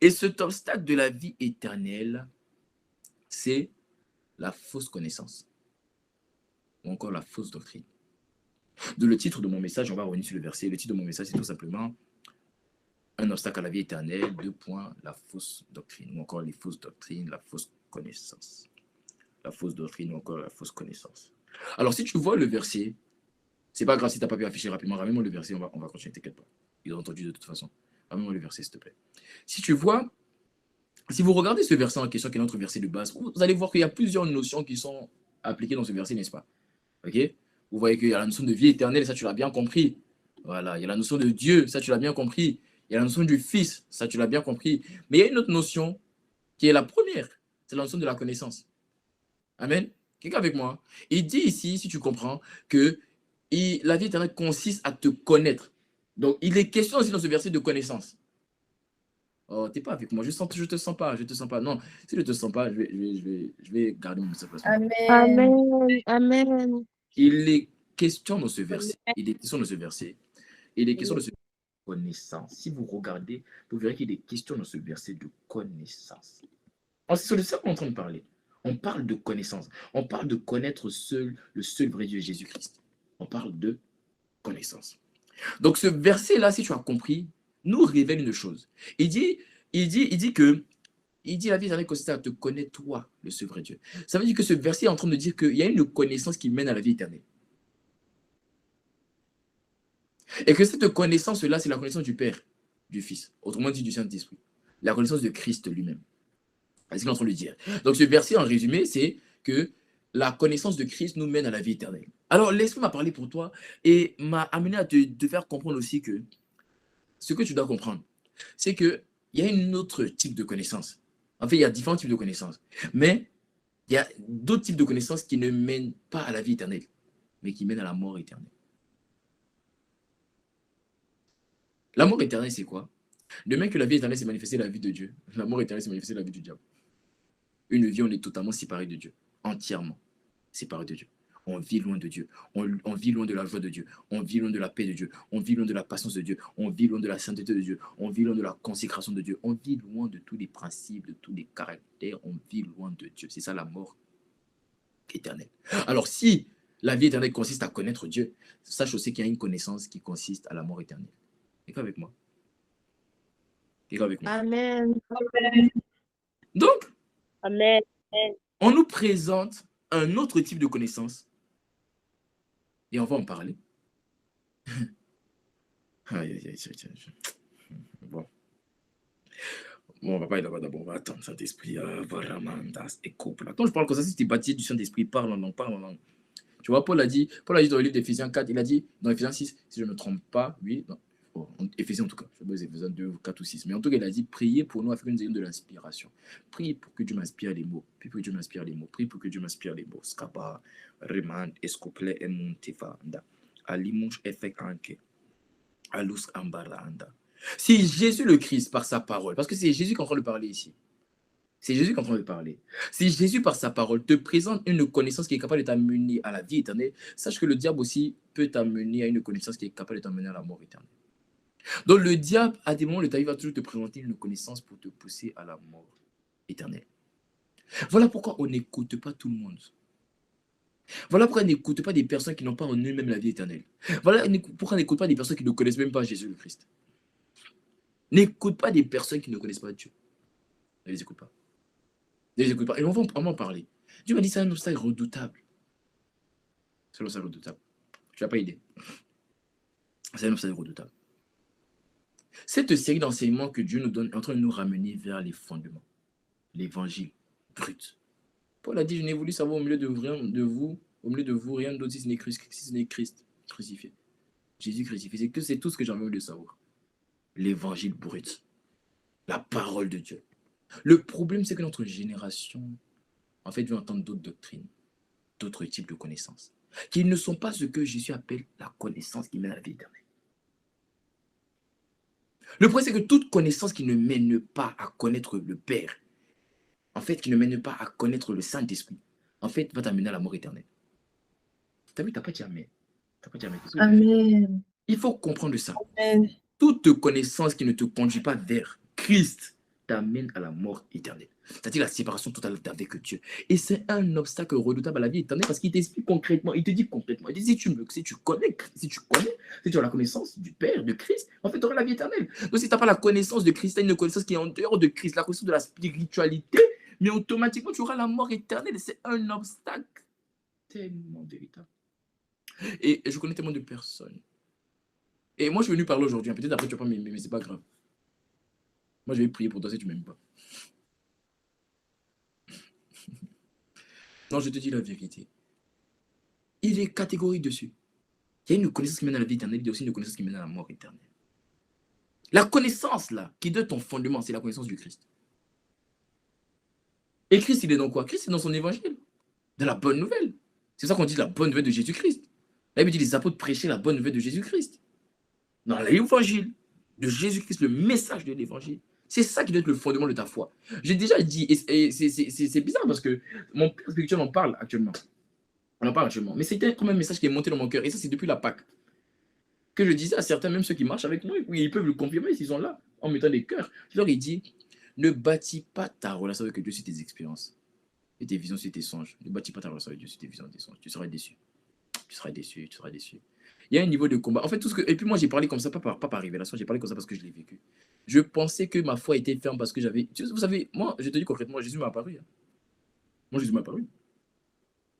Et cet obstacle de la vie éternelle, c'est la fausse connaissance. Ou encore la fausse doctrine. De le titre de mon message, on va revenir sur le verset. Le titre de mon message, c'est tout simplement un obstacle à la vie éternelle, 2 points, la fausse doctrine. Ou encore les fausses doctrines, la fausse connaissance. La fausse doctrine ou encore la fausse connaissance. Alors, si tu vois le verset, c'est pas grave si tu n'as pas pu afficher rapidement. Ramène-moi le verset, on va continuer, t'inquiète pas. Ils ont entendu de toute façon. Ramène-moi le verset, s'il te plaît. Si tu vois, si vous regardez ce verset en question, qui est notre verset de base, vous allez voir qu'il y a plusieurs notions qui sont appliquées dans ce verset, n'est-ce pas? Ok? Vous voyez qu'il y a la notion de vie éternelle, ça tu l'as bien compris. Voilà, il y a la notion de Dieu, ça tu l'as bien compris. Il y a la notion du Fils, ça tu l'as bien compris. Mais il y a une autre notion qui est la première, c'est la notion de la connaissance. Amen. Quelqu'un avec moi? Il dit ici, si tu comprends, que la vie éternelle consiste à te connaître. Donc, il est question aussi dans ce verset de connaissance. Oh, t'es pas avec moi, je te sens pas. Non, si je te sens pas, je vais garder mon message. Amen. Amen. Amen. Il est question dans ce verset. Il est question de ce verset. Il est question de ce connaissance. Si vous regardez, vous verrez qu'il est question dans ce verset de connaissance. C'est de ça qu'on est en train de parler. On parle de connaissance. On parle de connaître le seul vrai Dieu, Jésus-Christ. On parle de connaissance. Donc ce verset-là, si tu as compris, nous révèle une chose. Il dit que la vie éternelle consiste à te connaître toi, le seul vrai Dieu. Ça veut dire que ce verset est en train de dire qu'il y a une connaissance qui mène à la vie éternelle. Et que cette connaissance-là, c'est la connaissance du Père, du Fils, autrement dit du Saint-Esprit. La connaissance de Christ lui-même. C'est ce qu'il est en train de dire. Donc ce verset, en résumé, c'est que la connaissance de Christ nous mène à la vie éternelle. Alors l'Esprit m'a parlé pour toi et m'a amené à te faire comprendre aussi que ce que tu dois comprendre, c'est qu'il y a un autre type de connaissance. En fait, il y a différents types de connaissances. Mais il y a d'autres types de connaissances qui ne mènent pas à la vie éternelle, mais qui mènent à la mort éternelle. La mort éternelle, c'est quoi? De même que la vie éternelle, c'est manifester la vie de Dieu. La mort éternelle, c'est manifester la vie du diable. Une vie, on est totalement séparé de Dieu. Entièrement séparé de Dieu. On vit loin de Dieu. On vit loin de la joie de Dieu. On vit loin de la paix de Dieu. On vit loin de la patience de Dieu. On vit loin de la sainteté de Dieu. On vit loin de la consécration de Dieu. On vit loin de tous les principes, de tous les caractères. On vit loin de Dieu. C'est ça la mort éternelle. Alors si la vie éternelle consiste à connaître Dieu, sache aussi qu'il y a une connaissance qui consiste à la mort éternelle. Quelqu'un avec moi? Quelqu'un avec moi? Amen. Donc, Amen. on nous présente un autre type de connaissance et on va en parler. Bon, on va pas y là-bas d'abord, on va attendre Saint-Esprit. Quand je parle comme ça, si tu es baptisé du Saint-Esprit, parle en langue. Tu vois, Paul a dit dans le livre d'Éphésiens 4, il a dit, dans Éphésiens 6, si je ne me trompe pas, oui, Éphésiens en tout cas, je ne sais pas Éphésiens 2, 4 ou 6, mais en tout cas, il a dit, priez pour nous afin que nous ayons de l'inspiration. Priez pour que Dieu m'inspire les mots. Priez pour que Dieu m'inspire les mots. Priez pour que Dieu m'inspire les mots. Skaba, Remand, Escople, Emuntefanda, Alimush, Efek Anke, Alus Ambaranda. Si Jésus le Christ, par sa parole, parce que c'est Jésus qui est en train de parler ici, c'est Jésus qui est en train de parler. Si Jésus, par sa parole, te présente une connaissance qui est capable de t'amener à la vie éternelle, sache que le diable aussi peut t'amener à une connaissance qui est capable de t'amener à la mort éternelle. Donc le diable, à des moments, le diable va toujours te présenter une connaissance pour te pousser à la mort éternelle. Voilà pourquoi on n'écoute pas tout le monde. Voilà pourquoi on n'écoute pas des personnes qui n'ont pas en eux-mêmes la vie éternelle. Voilà pourquoi on n'écoute pas des personnes qui ne connaissent même pas Jésus le Christ. N'écoute pas des personnes qui ne connaissent pas Dieu. Ne les écoute pas. Ne les écoute pas. Et on va en parler. Dieu m'a dit c'est un obstacle redoutable. C'est un obstacle redoutable. Tu n'as pas idée. C'est un obstacle redoutable. Cette série d'enseignements que Dieu nous donne est en train de nous ramener vers les fondements. L'évangile brut. Paul a dit, je n'ai voulu savoir au milieu de vous, rien d'autre si ce n'est Christ crucifié. Jésus crucifié. C'est tout ce que j'ai envie de savoir. L'évangile brut. La parole de Dieu. Le problème, c'est que notre génération, en fait, veut entendre d'autres doctrines, d'autres types de connaissances, qui ne sont pas ce que Jésus appelle la connaissance qui mène à la vie éternelle. Le problème, c'est que toute connaissance qui ne mène pas à connaître le Père, en fait, qui ne mène pas à connaître le Saint-Esprit, en fait, va t'amener à la mort éternelle. Tu as vu, tu n'as pas dit Amen. T'as pas dit Amen. Amen. Il faut comprendre ça. Amen. Toute connaissance qui ne te conduit pas vers Christ t'amène à la mort éternelle. C'est-à-dire la séparation totale avec Dieu. Et c'est un obstacle redoutable à la vie éternelle parce qu'il t'explique concrètement, il te dit concrètement, il te dit si tu connais, si tu as la connaissance du Père, de Christ, en fait, tu auras la vie éternelle. Donc si tu n'as pas la connaissance de Christ, tu as une connaissance qui est en dehors de Christ, la connaissance de la spiritualité, mais automatiquement, tu auras la mort éternelle. C'est un obstacle tellement véritable. Et je connais tellement de personnes. Et moi, je suis venu parler aujourd'hui. Peut-être après, tu vas pas m'aimer, mais c'est pas grave. Moi, je vais prier pour toi si tu ne m'aimes pas. Non, je te dis la vérité. Il est catégorique dessus. Il y a une connaissance qui mène à la vie éternelle, il y a aussi une connaissance qui mène à la mort éternelle. La connaissance, là, qui donne ton fondement, c'est la connaissance du Christ. Et Christ, il est dans quoi? Christ, est dans son évangile, dans la bonne nouvelle. C'est ça qu'on dit la bonne nouvelle de Jésus-Christ. Là, il dit les apôtres prêchaient la bonne nouvelle de Jésus-Christ. Dans l'évangile de Jésus-Christ, le message de l'évangile. C'est ça qui doit être le fondement de ta foi. J'ai déjà dit, et c'est bizarre parce que mon père spirituel en parle actuellement. On en parle actuellement. Mais c'était quand même un message qui est monté dans mon cœur. Et ça, c'est depuis la Pâque. Que je disais à certains, même ceux qui marchent avec moi, oui, ils peuvent le confirmer s'ils sont là, en mettant des cœurs. Je leur ai dit, ne bâtis pas ta relation avec Dieu sur tes expériences et tes visions sur tes songes. Ne bâtis pas ta relation avec Dieu sur tes visions et tes songes. Tu seras déçu. Tu seras déçu, tu seras déçu. Il y a un niveau de combat. En fait, tout ce que. Et puis moi, j'ai parlé comme ça, pas par révélation, j'ai parlé comme ça parce que je l'ai vécu. Je pensais que ma foi était ferme parce que j'avais. Vous savez, moi, je te dis concrètement, Jésus m'a apparu. Hein. Moi, Jésus m'a apparu.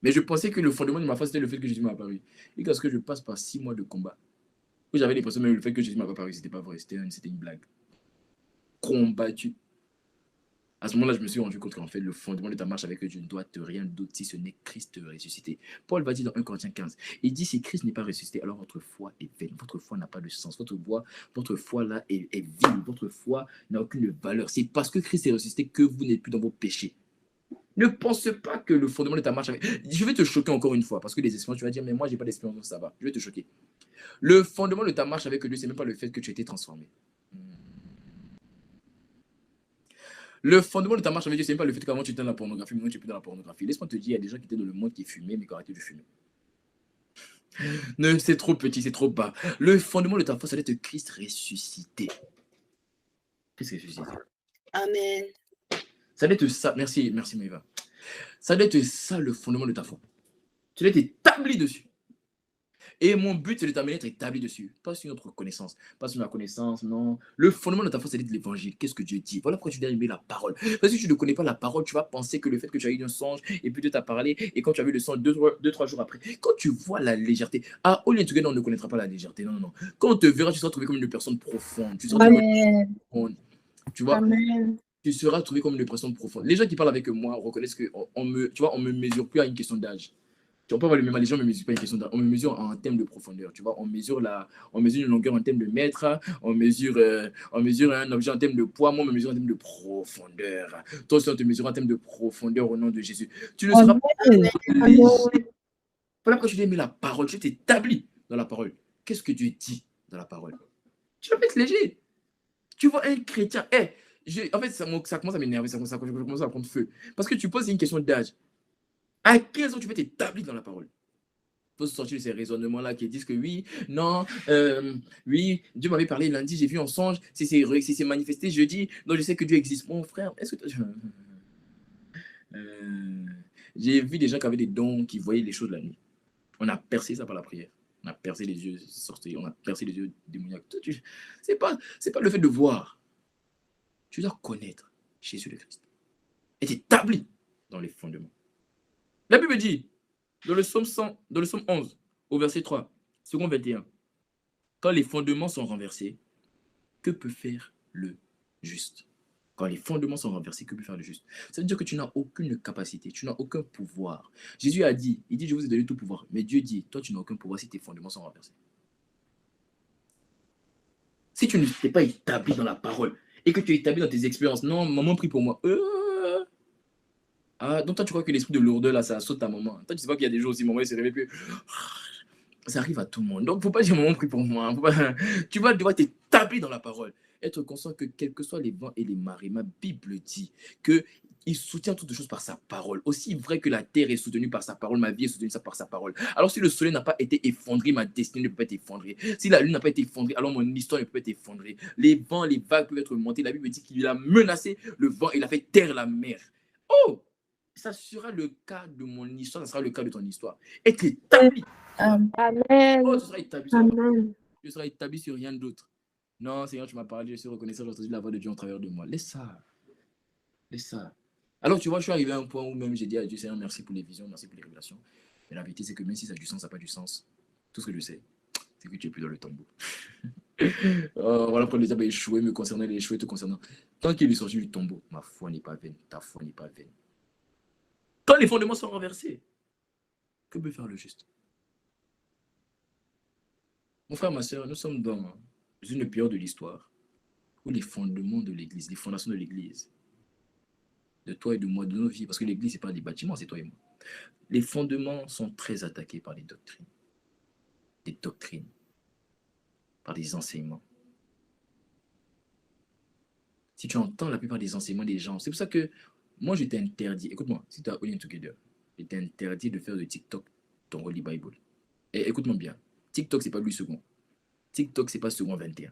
Mais je pensais que le fondement de ma foi, c'était le fait que Jésus m'a apparu. Et parce que je passe par 6 mois de combat, où j'avais l'impression même le fait que Jésus m'a apparu, c'était pas vrai, c'était une blague. Combattu. À ce moment-là, je me suis rendu compte qu'en fait, le fondement de ta marche avec Dieu ne doit te rien d'autre si ce n'est Christ ressuscité. Paul va dire dans 1 Corinthiens 15, il dit si Christ n'est pas ressuscité, alors votre foi est vaine. Votre foi n'a pas de sens. Votre foi là est vide. Votre foi n'a aucune valeur. C'est parce que Christ est ressuscité que vous n'êtes plus dans vos péchés. Ne pense pas que le fondement de ta marche avec... Je vais te choquer encore une fois, parce que les expériences, tu vas dire, mais moi, je n'ai pas d'expérience, donc ça va. Je vais te choquer. Le fondement de ta marche avec Dieu, ce n'est même pas le fait que tu aies été transformé. Le fondement de ta marche avec Dieu, ce n'est pas le fait qu'avant tu étais dans la pornographie, maintenant tu n'es plus dans la pornographie. Laisse-moi te dire, il y a des gens qui étaient dans le monde qui fumaient, mais qui ont arrêté de fumer. C'est trop petit, c'est trop bas. Le fondement de ta foi, ça doit être Christ ressuscité. Christ ressuscité. Amen. Ça doit être ça. Merci Maïva. Ça doit être ça le fondement de ta foi. Tu dois être établi dessus. Et mon but, c'est de t'amener à être établi dessus. Pas sur notre connaissance. Pas sur ma connaissance, non. Le fondement de ta foi, c'est de l'évangile. Qu'est-ce que Dieu dit? Voilà pourquoi tu dois aimer la parole. Parce que si tu ne connais pas la parole, tu vas penser que le fait que tu as eu un songe, et puis Dieu t'a parlé, et quand tu as vu le songe 2-3 jours après, quand tu vois la légèreté, au lieu de on ne connaîtra pas la légèreté. Non. Quand on te verra, tu seras trouvé comme une personne profonde. Tu seras Amen. profonde. Tu vois? Amen. Tu seras trouvé comme une personne profonde. Les gens qui parlent avec moi reconnaissent qu'on me mesure plus à une question d'âge. Tu vois pas le même, les gens ne me mesurent pas une question d'âge. On me mesure en termes de profondeur. Tu vois, on mesure une longueur en termes de mètres. On mesure un objet en termes de poids. Moi, on me mesure en termes de profondeur. Toi aussi, on te mesure en termes de profondeur au nom de Jésus. Tu ne seras pas léger. Voilà pourquoi tu dois aimer la parole. Tu t'établis dans la parole. Qu'est-ce que Dieu dit dans la parole? Tu vas pas être léger. Tu vois un chrétien. En fait, ça commence à m'énerver, ça commence à prendre feu. Parce que tu poses une question d'âge. À quel âge tu peux t'établir dans la parole? faut sortir de ces raisonnements-là qui disent que oui, non, oui, Dieu m'avait parlé lundi, j'ai vu un songe, c'est manifesté jeudi, donc je sais que Dieu existe. Mon frère, est-ce que j'ai vu des gens qui avaient des dons, qui voyaient les choses la nuit. On a percé ça par la prière. On a percé les yeux sorciers, on a percé les yeux démoniaques. C'est pas le fait de voir. Tu dois connaître Jésus le Christ. Être établi dans les fondements. La Bible dit, dans le psaume 11, au verset 3, second 21, quand les fondements sont renversés, que peut faire le juste? Quand les fondements sont renversés, que peut faire le juste? Ça veut dire que tu n'as aucune capacité, tu n'as aucun pouvoir. Jésus a dit, il dit, je vous ai donné tout pouvoir. Mais Dieu dit, toi, tu n'as aucun pouvoir si tes fondements sont renversés. Si tu ne t'es pas établi dans la parole et que tu es établi dans tes expériences, non, maman prie pour moi. Donc toi, tu crois que l'esprit de lourdeur, là, ça saute ta maman. Toi, tu sais pas qu'il y a des jours aussi, maman, il se réveille plus. Ça arrive à tout le monde. Donc, faut pas dire maman prie pour moi. Tu vas devoir t'établir dans la parole. Être conscient que quels que soient les vents et les marées, ma Bible dit qu'il soutient toutes choses par sa parole. Aussi vrai que la terre est soutenue par sa parole, ma vie est soutenue par sa parole. Alors si le soleil n'a pas été effondré, ma destinée ne peut pas être effondrée. Si la lune n'a pas été effondrée, alors mon histoire ne peut pas être effondrée. Les vents, les vagues peuvent être montées. La Bible dit qu'il a menacé le vent et il a fait taire la mer. Oh! Ça sera le cas de mon histoire, ça sera le cas de ton histoire. Être établi. Amen. Oh, tu seras établi. Amen. Tu seras établi sur rien d'autre. Non, Seigneur, tu m'as parlé, je suis reconnaissant, j'ai entendu la voix de Dieu en travers de moi. Laisse ça. Laisse ça. Alors, tu vois, je suis arrivé à un point où même j'ai dit à Dieu, Seigneur, merci pour les visions, merci pour les révélations. Mais la vérité, c'est que même si ça a du sens, ça n'a pas du sens. Tout ce que je sais, c'est que tu es plus dans le tombeau. Voilà pourquoi le diable a échoué me concernant, il a échoué te concernant. Tant qu'il est sorti du tombeau, ma foi n'est pas vaine, ta foi n'est pas vaine. Quand les fondements sont renversés, que peut faire le juste? Mon frère, ma soeur, nous sommes dans une période de l'histoire où les fondements de l'Église, les fondations de l'Église, de toi et de moi, de nos vies, parce que l'Église, ce n'est pas des bâtiments, c'est toi et moi. Les fondements sont très attaqués par les doctrines. Des doctrines, par des enseignements. Si tu entends la plupart des enseignements des gens, c'est pour ça que moi, je t'interdis, écoute-moi, si tu as All In Together, je t'interdis de faire de TikTok ton Holy Bible. Et écoute-moi bien, TikTok, c'est pas Louis II. TikTok, c'est pas second 21.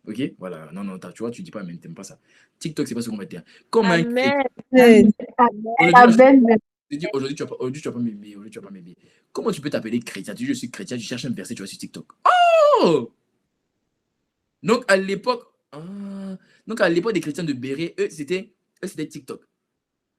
Ok? Voilà, non, tu vois, tu dis pas, mais t'aimes pas ça. TikTok, c'est pas second 21. Comme un Amen. aujourd'hui, tu vas pas m'aimer, Comment tu peux t'appeler chrétien? Tu dis, je suis chrétien, tu cherches un verset, tu vas sur TikTok. Oh! Donc, à l'époque des chrétiens de Béret, eux, c'était TikTok.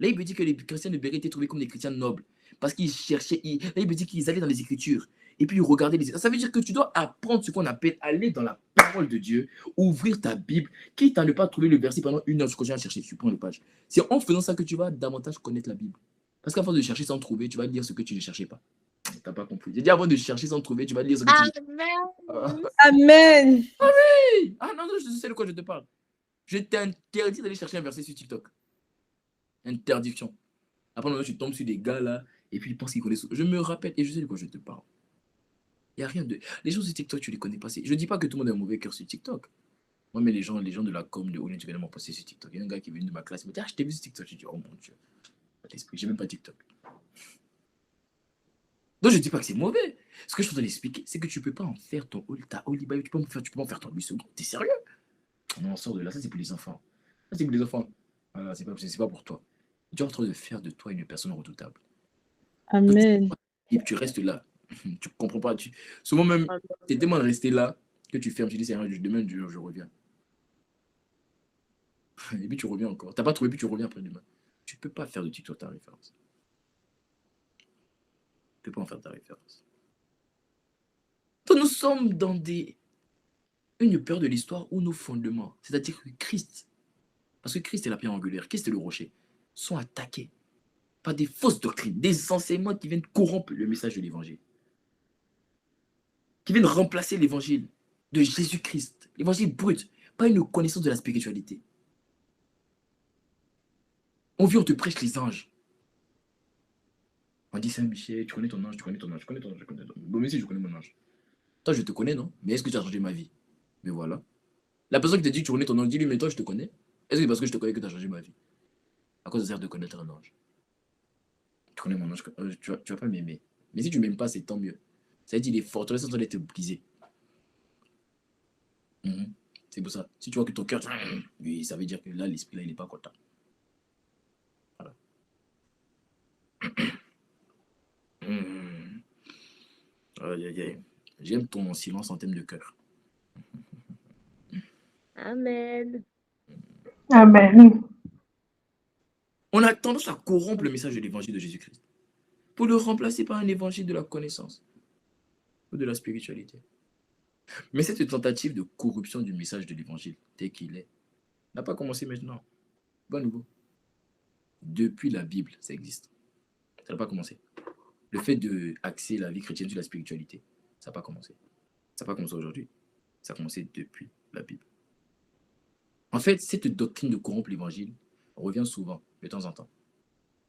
Là, il me dit que les chrétiens de Béret étaient trouvés comme des chrétiens nobles. Parce qu'ils cherchaient, là, il me dit qu'ils allaient dans les Écritures. Et puis, ils regardaient les... Ça veut dire que tu dois apprendre ce qu'on appelle aller dans la parole de Dieu, ouvrir ta Bible, quitte à ne pas trouver le verset pendant une heure, tu continues à chercher, tu prends les pages. C'est en faisant ça que tu vas davantage connaître la Bible. Parce qu'à force de chercher sans trouver, tu vas lire ce que tu ne cherchais pas. Tu n'as pas compris. J'ai dit avant de chercher sans trouver, tu vas lire ce que tu ne Amen. Amen. Ah non, je sais de quoi je te parle. Je t'interdis d'aller chercher un verset sur TikTok. Interdiction. Après, tu tombes sur des gars là, et puis ils pensent qu'ils connaissent. Je me rappelle, et je sais de quoi je te parle. Il n'y a rien de... Les gens sur TikTok, tu ne les connais pas. Je ne dis pas que tout le monde a un mauvais cœur sur TikTok. Moi, mais les gens de la com, de Olin, tu viens de m'en passer sur TikTok. Il y a un gars qui est venu de ma classe, il me dit, ah, je t'ai vu sur TikTok. Je dis, oh mon Dieu, pas d'esprit, j'ai même pas TikTok. Donc, je ne dis pas que c'est mauvais. Ce que je suis en train d'expliquer, c'est que tu ne peux pas en faire ton Holy Bible, tu peux pas en faire ton Louis II. T'es sérieux? On en sort de là, ça c'est pour les enfants. Ça c'est pour les enfants. Voilà, c'est pas pour toi. Tu es en train de faire de toi une personne redoutable. Amen. Et tu restes là. Tu comprends pas. Souvent même, tu es tellement resté là que tu fermes. Tu dis, c'est rien, demain, je reviens. Et puis tu reviens encore. Tu n'as pas trouvé, puis tu reviens après demain. Tu ne peux pas faire de TikTok ta référence. Tu ne peux pas en faire ta référence. Donc nous sommes dans une peur de l'histoire où nos fondements, c'est-à-dire que Christ, parce que Christ est la pierre angulaire, Christ est le rocher, sont attaqués par des fausses doctrines, des enseignements qui viennent corrompre le message de l'évangile, qui viennent remplacer l'évangile de Jésus-Christ, l'évangile brut, pas une connaissance de la spiritualité. On vient, on te prêche les anges. On dit Saint-Michel, tu connais ton ange, tu connais ton ange, je connais ton ange, je connais ton ange. Bon, mais si je connais mon ange. Toi, je te connais, non? Mais est-ce que tu as changé ma vie? Mais voilà. La personne qui te dit que tu connais ton ange, dis-lui, mais toi, je te connais. Est-ce que c'est parce que je te connais que tu as changé ma vie? À quoi ça sert de connaître un ange? Tu connais mon ange, tu vas pas m'aimer. Mais si tu m'aimes pas, c'est tant mieux. Ça veut dire que les forteresses sont en train d'être brisées. C'est pour ça. Si tu vois que ton cœur, oui, ça veut dire que là, l'esprit, là, il n'est pas content. Voilà. Aïe, aïe, aïe. J'aime ton silence en termes de cœur. Amen. Amen. On a tendance à corrompre le message de l'évangile de Jésus-Christ pour le remplacer par un évangile de la connaissance ou de la spiritualité. Mais cette tentative de corruption du message de l'évangile tel qu'il est n'a pas commencé maintenant. Pas nouveau. Depuis la Bible, ça existe. Ça n'a pas commencé. Le fait d'axer la vie chrétienne sur la spiritualité, ça n'a pas commencé. Ça n'a pas commencé aujourd'hui. Ça a commencé depuis la Bible. En fait, cette doctrine de corrompre l'évangile revient souvent, de temps en temps,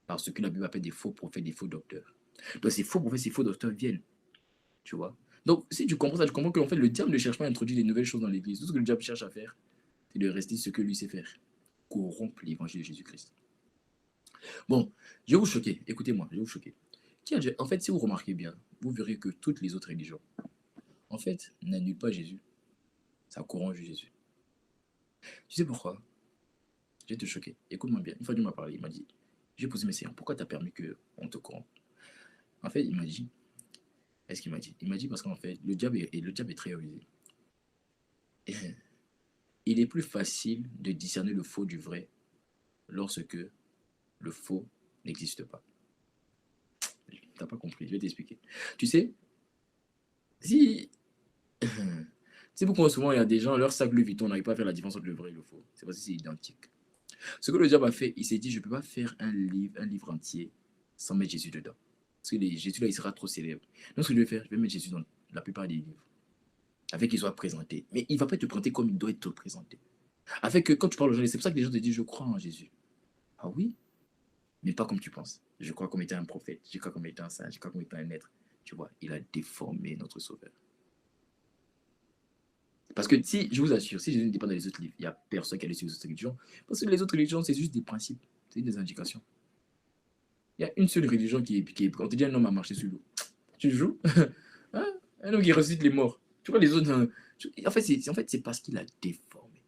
parce que la Bible appelle des faux prophètes, des faux docteurs. Donc ces faux prophètes, ces faux docteurs viennent, tu vois. Donc si tu comprends ça, tu comprends qu'en fait, le diable ne cherche pas à introduire des nouvelles choses dans l'église. Tout ce que le diable cherche à faire, c'est de rester ce que lui sait faire. Corrompre l'évangile de Jésus-Christ. Bon, je vais vous choquer. Écoutez-moi, je vais vous choquer. En fait, si vous remarquez bien, vous verrez que toutes les autres religions, en fait, n'annulent pas Jésus. Ça corrompt Jésus. Tu sais pourquoi? Je vais te choquer. Écoute-moi bien. Une fois, Dieu m'a parlé. Il m'a dit, j'ai posé mes Seigneur, pourquoi tu as permis qu'on te corrompe? En fait, il m'a dit, est-ce qu'il m'a dit? Il m'a dit parce qu'en fait, le diable est très rusé. Il est plus facile de discerner le faux du vrai lorsque le faux n'existe pas. Tu n'as pas compris, je vais t'expliquer. Tu sais, si... C'est pourquoi souvent il y a des gens, leur sac Louis Vuitton, on n'arrive pas à faire la différence entre le vrai et le faux. C'est parce que c'est identique. Ce que le diable a fait, il s'est dit, je ne peux pas faire un livre entier sans mettre Jésus dedans. Parce que Jésus là, il sera trop célèbre. Donc ce que je vais faire, je vais mettre Jésus dans la plupart des livres. Afin qu'il soit présenté. Mais il ne va pas te présenter comme il doit être présenté. Afin que quand tu parles aux gens, c'est pour ça que les gens te disent, je crois en Jésus. Ah oui? Mais pas comme tu penses. Je crois comme étant un prophète, je crois comme étant un saint, je crois comme étant un être. Tu vois, il a déformé notre sauveur. Parce que si, je vous assure, si Jésus n'était pas dans les autres livres, il n'y a personne qui allait sur les autres religions. Parce que les autres religions, c'est juste des principes, c'est des indications. Il y a une seule religion qui est quand tu dis un homme a marché sur l'eau, tu joues hein? Un homme qui ressuscite les morts. Tu vois les autres, en fait, c'est parce qu'il a déformé.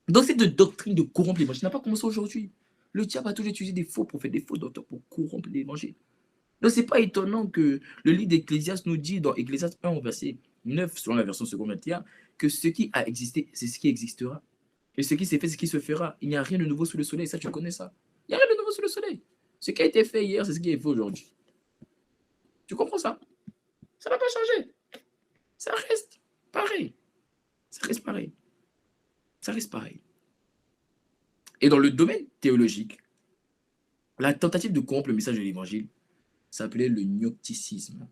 Donc cette doctrine de corrompre l'évangile n'a pas commencé aujourd'hui. Le diable a toujours utilisé des faux prophètes, des faux docteurs pour corrompre l'évangile. Donc ce n'est pas étonnant que le livre d'Ecclésiaste nous dit dans Ecclésiaste 1 verset 9, selon la version seconde 21, que ce qui a existé, c'est ce qui existera. Et ce qui s'est fait, c'est ce qui se fera. Il n'y a rien de nouveau sous le soleil. Ça, tu connais ça. Il n'y a rien de nouveau sous le soleil. Ce qui a été fait hier, c'est ce qui est fait aujourd'hui. Tu comprends ça? Ça n'a pas changé. Ça reste pareil. Ça reste pareil. Ça reste pareil. Et dans le domaine théologique, la tentative de corrompre le message de l'évangile s'appelait le gnosticisme.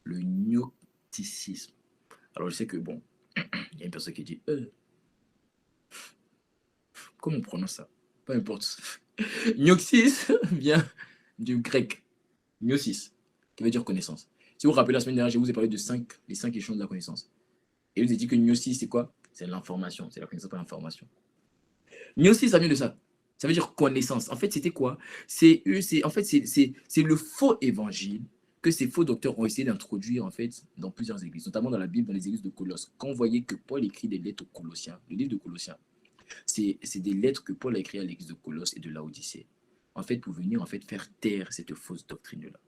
Le gnosticisme. Alors je sais que bon, il y a une personne qui dit comment on prononce ça? Peu importe. Gnosis vient du grec gnosis, qui veut dire connaissance. Si vous vous rappelez la semaine dernière, je vous ai parlé de les 5 échelons de la connaissance. Et je vous ai dit que gnosis, c'est quoi? C'est l'information, c'est la connaissance par l'information. Gnosis, ça vient de ça. Ça veut dire connaissance. En fait, c'était quoi? C'est le faux évangile que ces faux docteurs ont essayé d'introduire en fait dans plusieurs églises, notamment dans la Bible, dans les églises de Colosse. Quand on voyait que Paul écrit des lettres aux Colossiens, le livre de Colossiens, c'est des lettres que Paul a écrites à l'église de Colosse et de Laodicée, en fait, pour venir en fait faire taire cette fausse doctrine-là.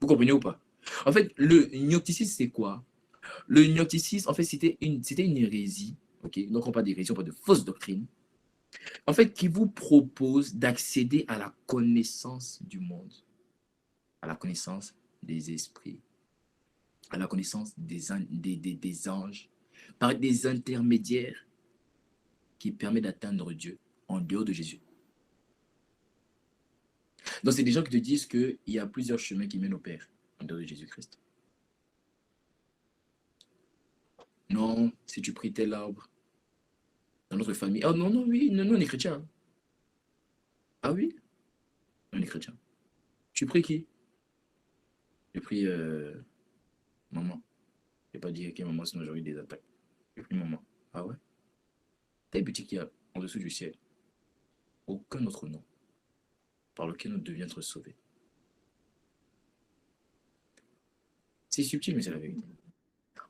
Vous comprenez ou pas? En fait, le gnosticisme, c'est quoi? Le gnosticisme, en fait, c'était une hérésie, ok? Donc, on parle d'hérésie, on parle de fausse doctrine, en fait, qui vous propose d'accéder à la connaissance du monde, à la connaissance des esprits, à la connaissance des anges, par des intermédiaires qui permettent d'atteindre Dieu en dehors de Jésus. Donc, c'est des gens qui te disent qu'il y a plusieurs chemins qui mènent au Père en dehors de Jésus-Christ. Non, si tu pries tel arbre dans notre famille. Ah non, non, oui, non, on est chrétien. Ah oui, on est chrétien. Tu pries qui? Je prie maman. Je ne vais pas dire que maman, sinon j'aurai des attaques. Je prie maman. Ah ouais? T'as une boutique qui a en dessous du ciel aucun autre nom par lequel nous devions être sauvés. C'est subtil, mais c'est la vérité.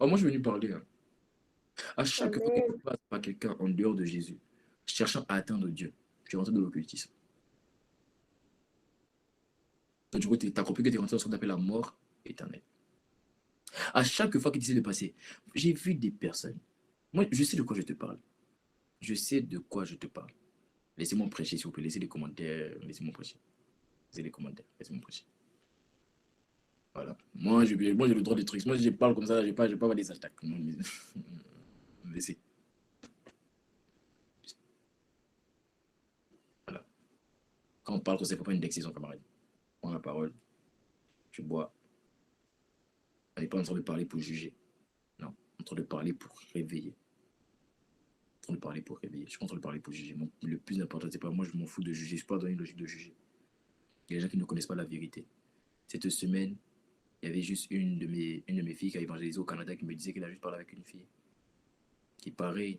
Alors moi, je suis venu parler. À chaque fois que Amen. tu passes par quelqu'un en dehors de Jésus, cherchant à atteindre Dieu, tu es rentré dans l'occultisme. Donc, du coup, tu as compris que tu es rentré dans ce qu'on appelle la mort éternelle. À chaque fois que tu essaies de passer, j'ai vu des personnes. Moi, je sais de quoi je te parle. Je sais de quoi je te parle. Laissez-moi prêcher, s'il vous plaît. Laissez les commentaires. Laissez-moi prêcher. Laissez les commentaires. Laissez-moi prêcher. Voilà. Moi, j'ai le droit des trucs. Moi, je parle comme ça. Je ne vais pas avoir des attaques. Laissez. Voilà. Quand on parle, on ne faut pas indexer son camarade. Prends la parole. Tu bois. On n'est pas en train de parler pour juger. Non. On est en train de parler pour réveiller. On est en train de parler pour réveiller. Je suis pas en train de parler pour juger. Le plus important, c'est pas moi, je m'en fous de juger. Je ne suis pas dans une logique de juger. Il y a des gens qui ne connaissent pas la vérité. Cette semaine, il y avait juste une de mes filles qui a évangélisé au Canada qui me disait qu'elle a juste parlé avec une fille qui, pareil,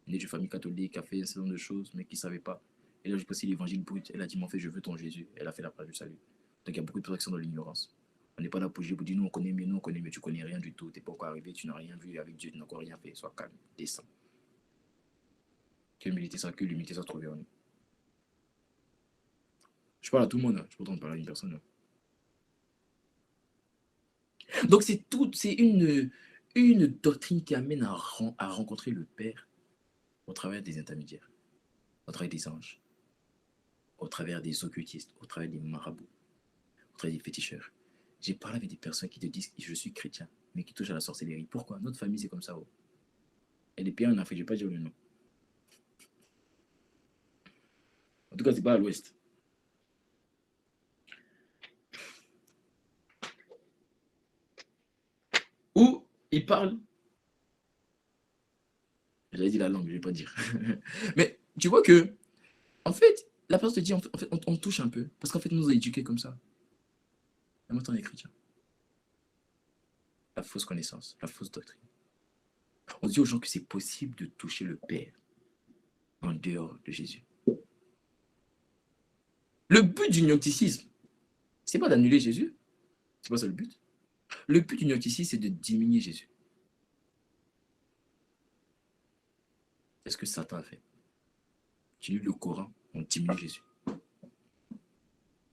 née d'une famille catholique, a fait un certain nombre de choses, mais qui ne savait pas. Et là, j'ai passé l'évangile brut. Elle a dit, mais en fait, je veux ton Jésus. Elle a fait la prière du salut. Donc, il y a beaucoup de personnes qui sont dans l'ignorance. On n'est pas là pour juger, pour dire, nous, on connaît mieux, tu connais rien du tout. Tu n'es pas encore arrivé, tu n'as rien vu avec Dieu, tu n'as encore rien fait. Sois calme, descends. Que l'humilité soit trouvée en nous. Je parle à tout le monde, hein. Je ne peux pas parler à une personne. Hein. Donc, c'est une doctrine qui amène à rencontrer le Père au travers des intermédiaires, au travers des anges, au travers des occultistes, au travers des marabouts, au travers des féticheurs. J'ai parlé avec des personnes qui te disent que je suis chrétien, mais qui touchent à la sorcellerie. Pourquoi? Notre famille, c'est comme ça. Oh. Et les pays en Afrique, je ne vais pas dire le nom. En tout cas, ce n'est pas à l'ouest. Où ils parlent. J'avais dit la langue, je ne vais pas dire. Mais tu vois que, en fait, la personne te dit, en fait, on touche un peu. Parce qu'en fait, on nous a éduqués comme ça. Et maintenant, on est chrétien. La fausse connaissance, la fausse doctrine. On dit aux gens que c'est possible de toucher le Père en dehors de Jésus. Le but du gnosticisme, c'est pas d'annuler Jésus. C'est pas ça le but. Le but du gnosticisme, c'est de diminuer Jésus. C'est ce que Satan a fait. Tu lis le Coran, on diminue Jésus.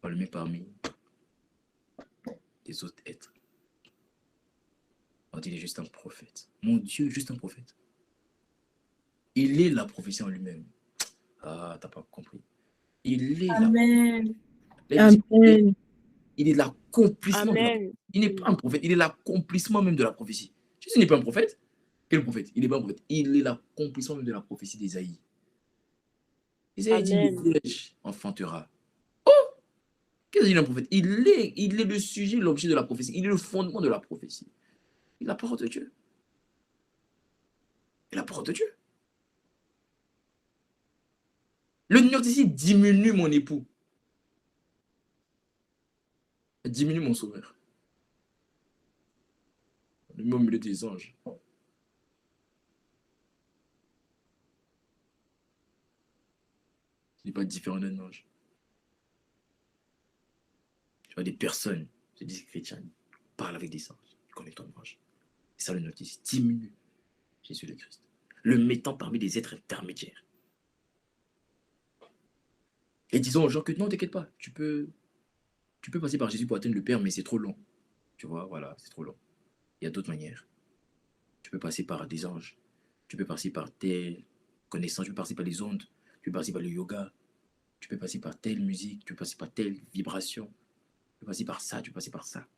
On le met parmi des autres êtres. On dit qu'il est juste un prophète. Mon Dieu, juste un prophète. Il est la prophétie en lui-même. Ah, t'as pas compris. Il est Amen. Amen. Il est l'accomplissement de la prophétie. Amen. Il n'est pas un prophète, il est l'accomplissement même de la prophétie. Jésus n'est pas un prophète. Quel prophète? Il n'est pas un prophète. Il est l'accomplissement même de la prophétie d'Ésaïe. Isaïe dit, le Vierge enfantera. Oh! Qu'est-ce qu'il dit un prophète? Il est le sujet, l'objet de la prophétie. Il est le fondement de la prophétie. Il est la parole de Dieu. Il est la parole de Dieu. Le gnosticisme diminue mon époux. Diminue mon sauveur. Le met au milieu des anges. Il n'est pas différent d'un ange. Tu vois, des personnes se disent chrétiens, parlent avec des anges, ils connaissent ton ange. C'est ça le gnosticisme. Diminue Jésus le Christ. Le mettant parmi des êtres intermédiaires. Et disons aux gens que non, t'inquiète pas, tu peux passer par Jésus pour atteindre le Père, mais c'est trop long. Tu vois, voilà, c'est trop long. Il y a d'autres manières. Tu peux passer par des anges, tu peux passer par telle connaissance, tu peux passer par les ondes, tu peux passer par le yoga, tu peux passer par telle musique, tu peux passer par telle vibration, tu peux passer par ça, tu peux passer par ça.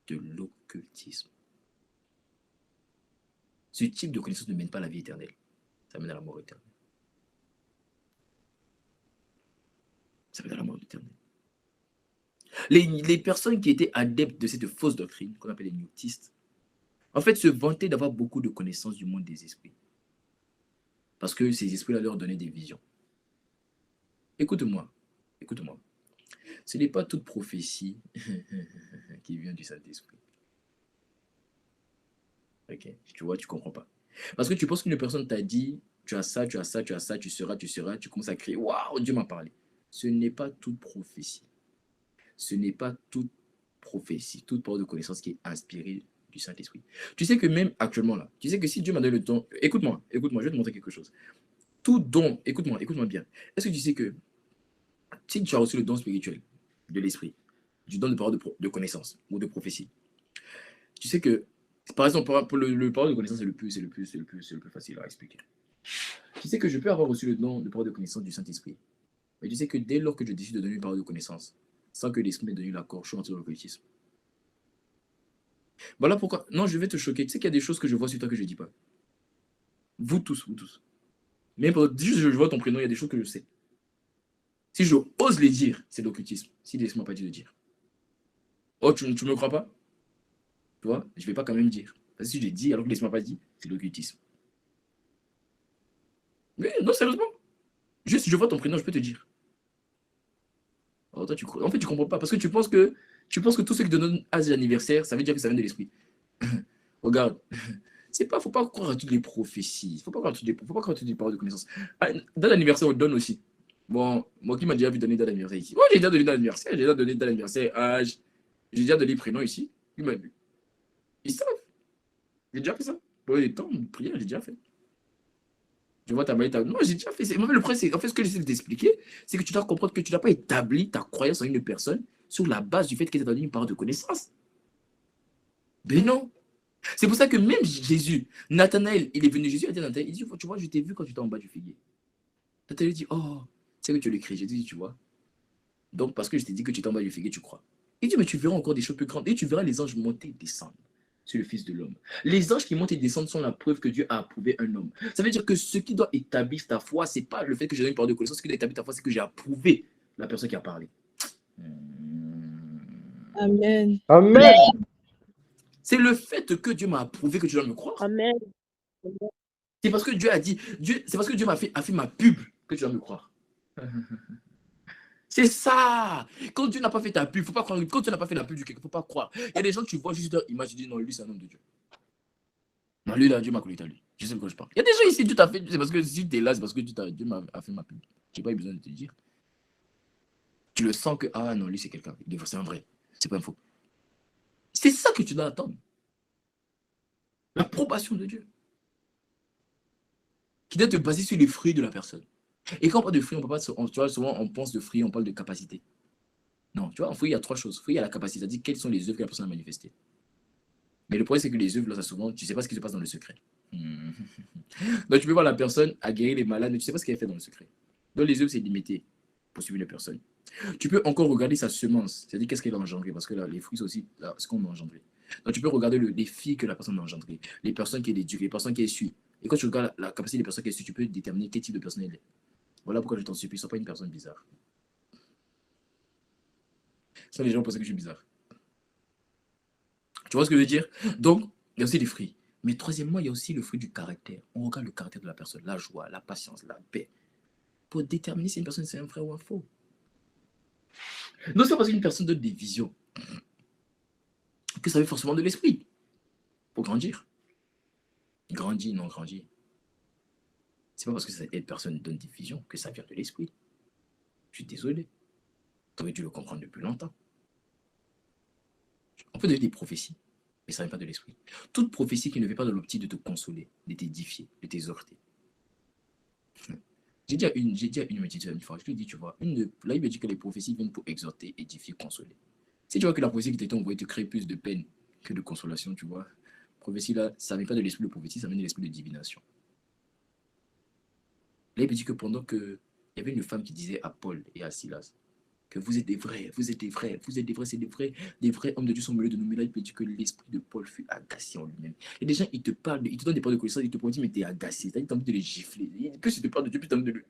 De l'occultisme. Ce type de connaissance ne mène pas à la vie éternelle. Ça mène à la mort éternelle. Ça mène à la mort éternelle. Les personnes qui étaient adeptes de cette fausse doctrine, qu'on appelle les gnostiques, en fait, se vantaient d'avoir beaucoup de connaissances du monde des esprits. Parce que ces esprits-là leur donnaient des visions. Écoute-moi. Ce n'est pas toute prophétie qui vient du Saint-Esprit. Ok, tu vois, tu ne comprends pas. Parce que tu penses qu'une personne t'a dit, tu as ça, tu seras, tu commences à crier, waouh, Dieu m'a parlé. Ce n'est pas toute prophétie. Ce n'est pas toute prophétie, toute parole de connaissance qui est inspirée du Saint-Esprit. Tu sais que même actuellement là, tu sais que si Dieu m'a donné le don, écoute-moi, je vais te montrer quelque chose. Tout don, écoute-moi bien. Est-ce que tu sais que si tu as reçu le don spirituel de l'Esprit, du don de parole de connaissance ou de prophétie, tu sais que, par exemple, pour le parole de connaissance, c'est le plus facile à expliquer. Tu sais que je peux avoir reçu le don de parole de connaissance du Saint-Esprit. Mais tu sais que dès lors que je décide de donner une parole de connaissance, sans que l'Esprit m'ait donné l'accord, je suis rentré dans l'occultisme. Voilà pourquoi. Non, je vais te choquer. Tu sais qu'il y a des choses que je vois sur toi que je ne dis pas. Vous tous. Même juste je vois ton prénom, il y a des choses que je sais. Si je ose les dire, c'est l'occultisme. Si l'Esprit m'a pas dit de dire. Oh, tu me crois pas? Tu vois, je ne vais pas quand même dire. Parce que si je l'ai dit alors que l'Esprit m'a pas dit, c'est l'occultisme. Mais non, sérieusement. Juste, je vois ton prénom, je peux te dire. Oh, toi, en fait, tu comprends pas. Parce que tu penses que tous ceux qui te donnent à l'anniversaire, ça veut dire que ça vient de l'Esprit. Regarde. Faut pas croire à toutes les prophéties. Faut pas croire à toutes les paroles de connaissance. Dans l'anniversaire, on donne aussi. Bon, moi qui m'a déjà vu donner date d'anniversaire ici. Moi, j'ai déjà donné date d'anniversaire, j'ai déjà donné date d'anniversaire, âge. J'ai déjà donné prénom ici. Ils savent. J'ai déjà fait ça. Pour les temps de prière, j'ai déjà fait. Je vois ta maille. Non, j'ai déjà fait. Le problème, c'est en fait ce que j'essaie de t'expliquer, c'est que tu dois comprendre que tu n'as pas établi ta croyance en une personne sur la base du fait qu'elle t'a donné une parole de connaissance. Ben non. C'est pour ça que même Jésus, Nathanaël, il est venu, Jésus a dit à Nathanaël, il dit, tu vois, je t'ai vu quand tu étais en bas du figuier. Nathanaël dit, oh, c'est que tu l'écris. Jésus dit, tu vois. Donc, parce que je t'ai dit que tu étais en bas du figuier, tu crois. Il dit, mais tu verras encore des choses plus grandes. Et tu verras les anges monter et descendre sur le Fils de l'homme. Les anges qui montent et descendent sont la preuve que Dieu a approuvé un homme. Ça veut dire que ce qui doit établir ta foi, ce n'est pas le fait que j'ai une parole de connaissance. Ce qui doit établir ta foi, c'est que j'ai approuvé la personne qui a parlé. Amen. Amen. C'est le fait que Dieu m'a approuvé que tu dois me croire. Amen. C'est parce que Dieu a dit, c'est parce que Dieu a fait ma pub que tu dois me croire. C'est ça. Quand Dieu n'a pas fait ta pub, il ne faut pas croire. Quand Dieu n'a pas fait la pub du quelqu'un, il ne faut pas croire. Il y a des gens, tu vois juste leur image, tu dis non, lui, c'est un homme de Dieu. Non, lui, là, Dieu m'a connecté à lui. Je sais de quoi je parle. Il y a des gens ici, Dieu t'a fait. C'est parce que si tu es là, c'est parce que Dieu m'a fait ma pub. Je n'ai pas eu besoin de te dire. Tu le sens que, ah non, lui, c'est quelqu'un. C'est un vrai. C'est pas un faux. C'est ça que tu dois attendre. L'approbation de Dieu. Qui doit te baser sur les fruits de la personne. Et quand on parle de fruits, on parle pas, tu vois, souvent on pense de fruits, on parle de capacité. Non, tu vois, en fruits, il y a trois choses. Fruits, il y a la capacité, c'est-à-dire quelles sont les œuvres que la personne a manifestées. Mais le problème, c'est que les œuvres, là, ça souvent, tu ne sais pas ce qui se passe dans le secret. Donc, tu peux voir la personne à guérir les malades, mais tu ne sais pas ce qu'elle fait dans le secret. Donc, les œuvres, c'est limité pour suivre une personne. Tu peux encore regarder sa semence, c'est-à-dire qu'est-ce qu'elle a engendré, parce que là, les fruits, c'est aussi là, ce qu'on a engendré. Donc, tu peux regarder les filles que la personne a engendrées, les personnes qu'elle éduque, les personnes qu'elle suit. Et quand tu regardes la capacité des personnes qu'elle suit, tu peux déterminer quel type de personne elle est. Voilà pourquoi je t'en supplie, ne sois pas une personne bizarre. Ça, les gens pensent que je suis bizarre. Tu vois ce que je veux dire? Donc, il y a aussi les fruits. Mais troisièmement, il y a aussi le fruit du caractère. On regarde le caractère de la personne, la joie, la patience, la paix, pour déterminer si une personne c'est un vrai ou un faux. Non, c'est pas parce qu'une personne donne des visions que ça veut forcément de l'esprit. Pour grandir. Grandir, non grandir. C'est pas parce que cette personne donne des visions que ça vient de l'esprit. Je suis désolé. Tu aurais dû le comprendre depuis longtemps. On peut donner des prophéties, mais ça ne vient pas de l'esprit. Toute prophétie qui ne vient pas dans l'optique de te consoler, de t'édifier, de t'exhorter. J'ai dit à une méditation une fois, je te dis, tu vois, là, il me dit que les prophéties viennent pour exhorter, édifier, consoler. Si tu vois que la prophétie qui t'était envoyée te crée plus de peine que de consolation, tu vois, prophétie là, ça ne vient pas de l'esprit de prophétie, ça vient de l'esprit de divination. Là, il me dit que pendant que il y avait une femme qui disait à Paul et à Silas que vous êtes des vrais, c'est des vrais hommes de Dieu sont mêlés de nous. Mais là, il peut dire que l'esprit de Paul fut agacé en lui-même. Et des gens, ils te parlent, ils te donnent des paroles de connaissance, ils te disent, mais t'es agacé, c'est-à-dire que t'as envie de les gifler. Plus ils te parlent de Dieu, plus t'as envie de le...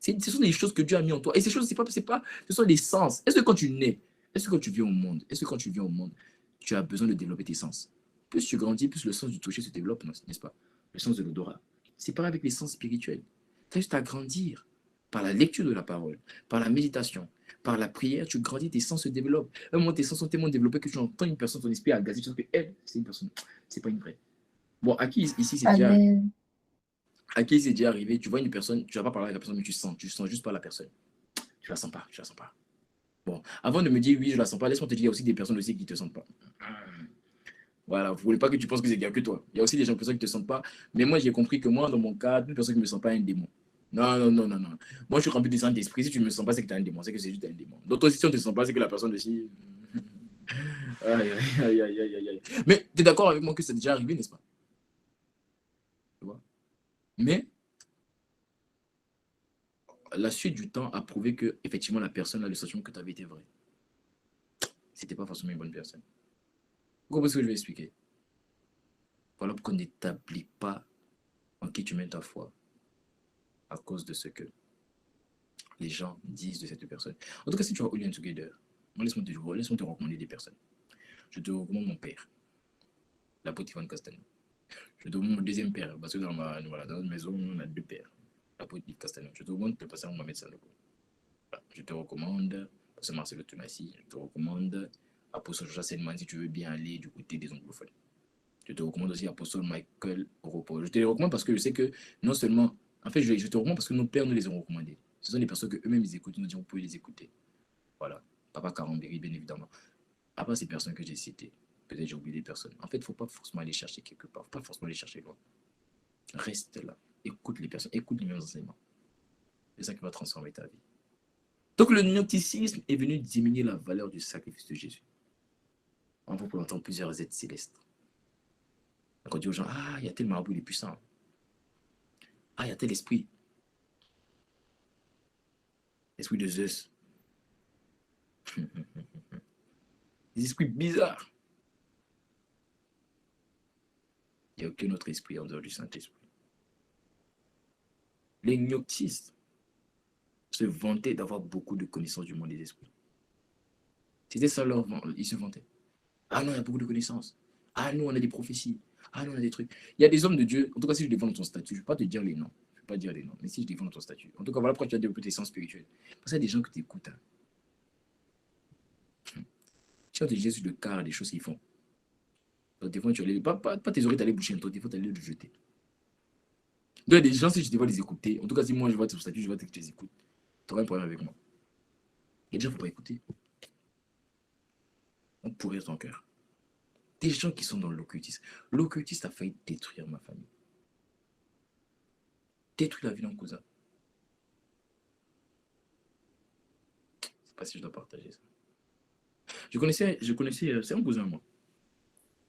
Ce sont des choses que Dieu a mis en toi. Et ces choses, ce sont des sens. Est-ce que quand tu nais, est-ce que quand tu viens au monde, tu as besoin de développer tes sens? Plus tu grandis, plus le sens du toucher se développe, n'est-ce pas? Le sens de l'odorat. C'est pareil avec les sens spirituels. Tu as juste à grandir. Par la lecture de la parole, par la méditation, par la prière, tu grandis, tes sens se développent. À un moment, tes sens sont tellement développés que tu entends une personne, ton esprit agacé, tu sens que elle, c'est une personne, c'est pas une vraie. Bon, à qui ici c'est déjà arrivé, tu vois une personne, tu vas pas parler avec la personne, mais tu sens juste pas la personne. Tu la sens pas. Bon, avant de me dire oui, je la sens pas, laisse-moi te dire, il y a aussi des personnes aussi qui ne te sentent pas. Voilà, vous ne voulez pas que tu penses que c'est gars que toi. Il y a aussi des gens qui ne te sentent pas. Mais moi, j'ai compris que moi, dans mon cas, une personne qui ne me sent pas un démon. Non. Moi, je suis rempli de Saint-Esprit. Si tu ne me sens pas, c'est que tu es un démon. C'est que c'est juste un démon. Donc, toi, si on ne te sent pas, c'est que la personne aussi. Aïe. Mais tu es d'accord avec moi que c'est déjà arrivé, n'est-ce pas? Tu vois? Mais la suite du temps a prouvé que, effectivement, la personne a le sentiment que tu avais été vrai. C'était pas forcément une bonne personne. Vous comprenez ce que je vais expliquer? Voilà pourquoi on n'établit pas en qui tu mets ta foi à cause de ce que les gens disent de cette personne. En tout cas, si tu vas au Lien Together, laisse-moi te recommander des personnes. Je te recommande mon père, l'apôtre Yvan Castagnon. Je te recommande mon deuxième père, parce que dans notre maison, on a deux pères, l'apôtre Yves Castagnon. Je te recommande le pasteur Mohamed Sanogo. Je te recommande pasteur Marcelo Tonassi. Je te recommande apôtre Joshua Selman si tu veux bien aller du côté des anglophones. Je te recommande aussi apôtre Michael Oropo. Je te les recommande parce que je sais que non seulement, en fait, je te recommande parce que nos pères nous les ont recommandés. Ce sont des personnes que eux-mêmes ils écoutent, nous disons, vous pouvez les écouter. Voilà. Papa Karambéry, bien évidemment. Après ces personnes que j'ai citées, peut-être j'ai oublié des personnes. En fait, il ne faut pas forcément aller chercher quelque part. Il ne faut pas forcément aller chercher loin. Reste là. Écoute les personnes. Écoute les mêmes enseignements. C'est ça qui va transformer ta vie. Donc, le gnosticisme est venu diminuer la valeur du sacrifice de Jésus. En vous présentant plusieurs êtres célestes. Donc, on dit aux gens, ah, il y a tel marabout, il est puissant. Ah, il y a tel esprit. Esprit de Zeus. Des esprits bizarres. Il n'y a aucun autre esprit en dehors du Saint-Esprit. Les gnostiques se vantaient d'avoir beaucoup de connaissances du monde des esprits. C'était ça leur vent. Ils se vantaient. Ah non, il y a beaucoup de connaissances. Ah nous, on a des prophéties. Ah nous, on a des trucs. Il y a des hommes de Dieu. En tout cas, si je défends ton statut, je ne vais pas te dire les noms. Je ne vais pas dire les noms. Mais si je défends ton statut. En tout cas, voilà pourquoi tu as développé tes sens spirituels. Parce qu'il y a des gens qui t'écoutent. Hein. Tu vas te dire sur le quart des choses qu'ils font. Donc, des fois, tu allais, pas tes oreilles, tu allais boucher un truc, des fois, tu allais le jeter. Donc, il y a des gens, si je te vois les écouter, en tout cas, si moi, je vois ton statut, je vois que tu les écoutes, tu auras un problème avec moi. Il y a des gens, il ne faut pas écouter. On pourrit ton cœur. Des gens qui sont dans l'occultisme. L'occultisme a failli détruire ma famille. Détruire la vie d'un cousin. Je ne sais pas si je dois partager ça. Je connaissais, c'est un cousin à moi.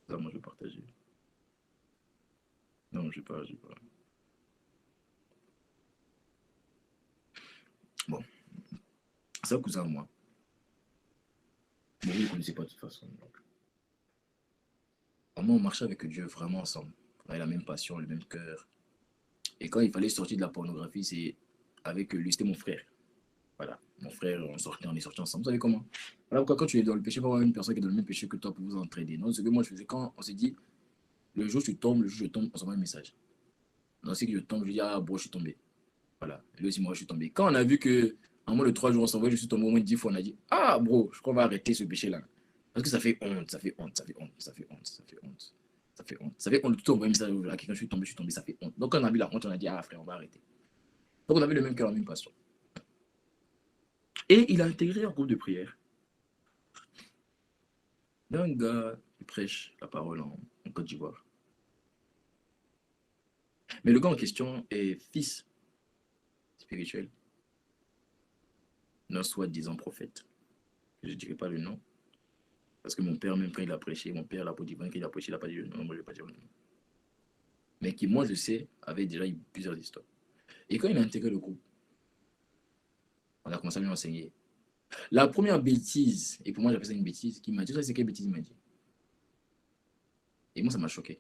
Ça, moi, je vais partager. Non, je ne vais pas. Bon, c'est un cousin à moi. Mais vous ne le connaissez pas de toute façon. Donc. Vraiment, on marchait avec Dieu vraiment ensemble. On avait la même passion, le même cœur. Et quand il fallait sortir de la pornographie, c'est avec lui, c'était mon frère. Voilà, mon frère, on est sorti ensemble. Vous savez comment? Voilà pourquoi quand tu es dans le péché, il faut avoir une personne qui est dans le même péché que toi pour vous entraider. Non, ce que moi je faisais quand on s'est dit, le jour où tu tombes, on s'envoie un message. Non, c'est que je tombe, je dis, ah bon, je suis tombé. Voilà, et lui aussi, moi, je suis tombé. Quand on a vu que, en moins de 3 jours, on s'envoie, je suis tombé au moins 10 fois, on a dit, ah bro, je crois qu'on va arrêter ce péché-là. Parce que ça fait honte. Ça fait honte. Tout envoyer un message à quelqu'un, je suis tombé, ça fait honte. Donc, quand on a vu la honte, on a dit, ah frère, on va arrêter. Donc, on avait le même cœur, la même passion. Et il a intégré un groupe de prière. Un gars qui prêche la parole en Côte d'Ivoire. Mais le gars en question est fils spirituel d'un soi-disant prophète. Je ne dirai pas le nom. Parce que mon père, même quand il a prêché, mon père, l'apôtre Yvan, quand il a prêché, il n'a pas dit le nom. Moi, je ne vais pas dire le nom. Mais qui, moi, je sais, avait déjà eu plusieurs histoires. Et quand il a intégré le groupe, on a commencé à lui enseigner. La première bêtise, et pour moi, j'appelle ça une bêtise, qu'il m'a dit, c'est quelle bêtise il m'a dit? Et moi, ça m'a choqué.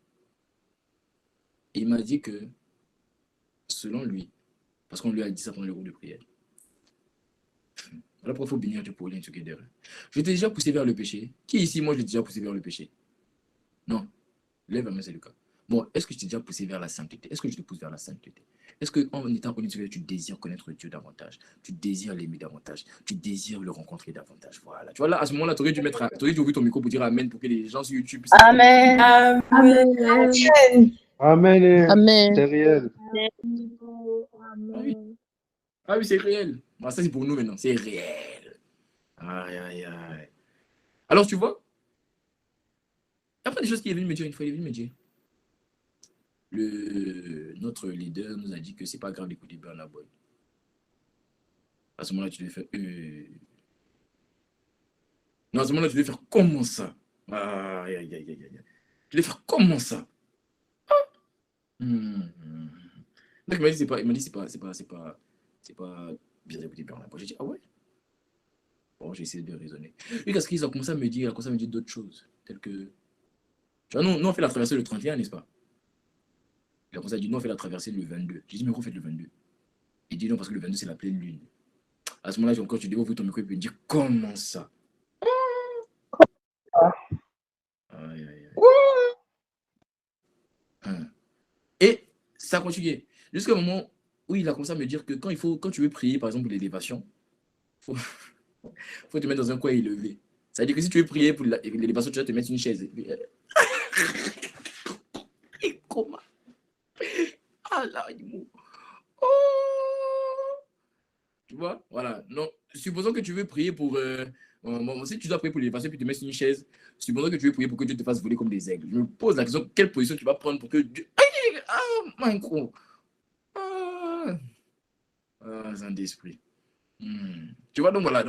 Il m'a dit que, selon lui, parce qu'on lui a dit ça pendant le groupe de prière, voilà pourquoi il faut bénir Dieu pour Lien Together. Je t'ai déjà poussé vers le péché. Qui ici, moi, je t'ai déjà poussé vers le péché? Non. Lève la main, c'est le cas. Bon, est-ce que je t'ai déjà poussé vers la sainteté? Est-ce que je te pousse vers la sainteté? Est-ce qu'en étant connu, tu désires connaître Dieu davantage? Tu désires l'aimer davantage? Tu désires le rencontrer davantage? Voilà. Tu vois, là, à ce moment-là, tu aurais dû ouvrir ton micro pour dire Amen pour que les gens sur YouTube puissent. Amen. Amen. C'est réel. Ah oui, c'est réel. Bon, ça, c'est pour nous maintenant. C'est réel. Aïe, aïe, aïe. Alors, tu vois, après des choses qu'il est venu me dire une fois, il est venu me dire, notre leader nous a dit que c'est pas grave d'écouter Burna Boy. À ce moment-là, tu devais faire... Non, à ce moment-là, tu devais faire comment ça? Aïe, aïe, aïe, aïe, aïe. Tu devais faire comment ça? Donc, il m'a dit, c'est pas bien d'écouter Burna Boy. J'ai dit, ah ouais? Bon, j'ai essayé de raisonner. Lui, qu'est-ce qu'il a commencé à me dire? Il a commencé à me dire d'autres choses, telles que... Tu vois, nous, on fait la traversée le 31, n'est-ce pas? Il a commencé à dire, nous, on fait la traversée le 22. J'ai dit, mais pourquoi vous faites le 22? Il dit, non, parce que le 22, c'est la pleine lune. À ce moment-là, quand tu devais ouvrir ton micro et me dire, comment ça? Aïe, aïe, aïe. Et ça continue. Jusqu'à un moment où il a commencé à me dire que quand tu veux prier, par exemple, pour l'élévation, il faut te mettre dans un coin élevé. Ça veut dire que si tu veux prier pour l'élévation, tu vas te mettre une chaise. Et comment? Ah là, oh! Tu vois? Voilà. Non, supposons que tu veux prier pour... si tu dois prier pour l'élévation puis te mettre sur une chaise, supposons que tu veux prier pour que Dieu te fasse voler comme des aigles. Je me pose la question, quelle position tu vas prendre pour que Dieu... Ah, mon gros. Un d'esprit. Tu vois, donc voilà.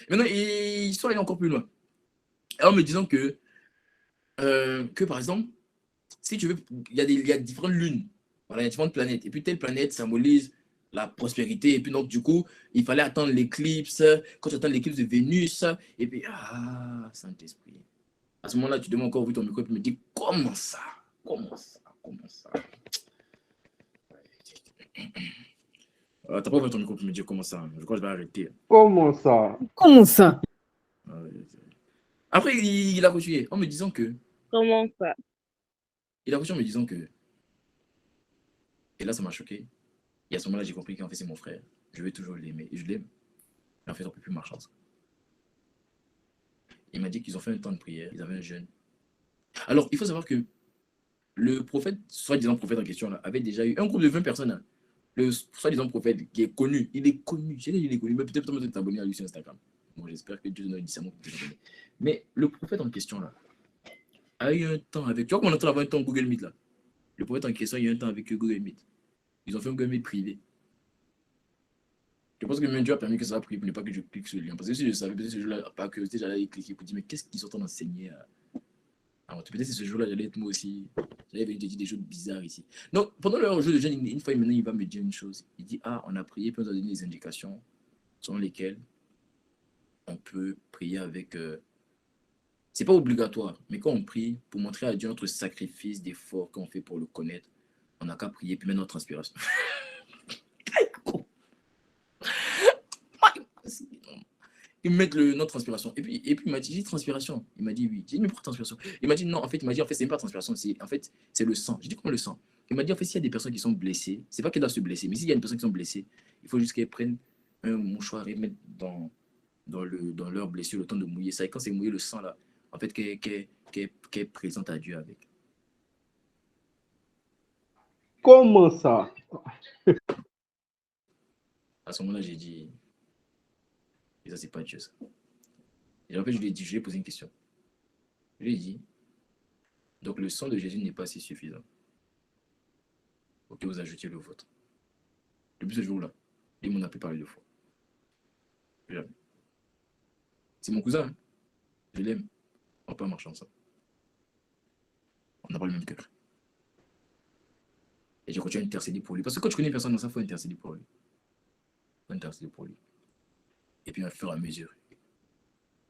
Maintenant, ils sont allés encore plus loin. En me disant que par exemple, si tu veux, il y a différentes lunes, voilà, il y a différentes planètes. Et puis, telle planète symbolise la prospérité. Et puis, donc, du coup, il fallait attendre l'éclipse. Quand tu attends l'éclipse de Vénus, et puis, Saint-Esprit. À ce moment-là, tu demandes encore ouvrir ton micro et puis me dis, comment ça? T'as pas ouvert ton micro pour me dire comment ça? Je crois que je vais arrêter. Comment ça? Après, il a continué en me disant que... Comment ça? Il a continué en me disant que... Et là, ça m'a choqué. Et à ce moment-là, j'ai compris qu'en fait, c'est mon frère. Je vais toujours l'aimer. Et je l'aime. Mais en fait, on ne peut plus marcher ensemble. Il m'a dit qu'ils ont fait un temps de prière. Ils avaient un jeûne. Alors, il faut savoir que le prophète, soi-disant prophète en question, là, avait déjà eu un groupe de 20 personnes. Là. Le soi-disant prophète qui est connu. Il est connu. J'ai dit il est connu. Mais peut-être que tu abonné à lui sur Instagram. Bon, j'espère que Dieu nous a dit ça. Mais le prophète en question, là, a eu un temps avec... Tu vois qu'on entend avoir un temps Google Meet, là. Le prophète en question, il y a eu un temps avec Google Meet. Ils ont fait un Google Meet privé. Je pense que même Dieu a permis que ça a pris pour ne pas que je clique sur le lien. Parce que si je savais, peut-être ce jour-là, pas que j'allais cliquer pour dire, mais qu'est-ce qu'ils sont en train d'enseigner alors, peut-être que ce jour-là, j'allais être moi aussi. J'allais venir te dire des choses bizarres ici. Donc, pendant leur jeu de jeûne, une fois, maintenant, il va me dire une chose. Il dit, on a prié, puis on a donné des indications selon lesquelles on peut prier avec... C'est pas obligatoire, mais quand on prie, pour montrer à Dieu notre sacrifice d'effort qu'on fait pour le connaître, on n'a qu'à prier, puis mettre notre inspiration. Ils mettent notre inspiration. Et puis il m'a dit, transpiration. Il m'a dit oui. J'ai dit, mais pourquoi transpiration? Il m'a dit non, en fait, c'est même pas transpiration, c'est le sang. J'ai dit, comment le sang? Il m'a dit, en fait, s'il y a des personnes qui sont blessées, c'est pas qu'elles doivent se blesser, mais s'il y a une personne qui sont blessées, il faut juste qu'elles prennent un mouchoir et mettent dans leur blessure le temps de mouiller ça. Et quand c'est mouillé le sang, là, en fait, qu'elle présente à Dieu avec. Comment ça? À ce moment-là, j'ai dit, et ça, c'est pas Dieu, ça. Et en fait, je lui ai posé une question. Je lui ai dit, donc le sang de Jésus n'est pas assez suffisant. Ok, vous ajoutiez le vôtre. Depuis ce jour-là, il m'en a plus parlé de fois. Jamais. C'est mon cousin, hein. Je l'aime. On peut marcher ensemble. On n'a pas le même cœur. Et j'ai continué à intercéder pour lui. Parce que quand tu connais une personne dans ça, il faut intercéder pour lui. Il faut intercéder pour lui. Et puis, à fur et à mesure.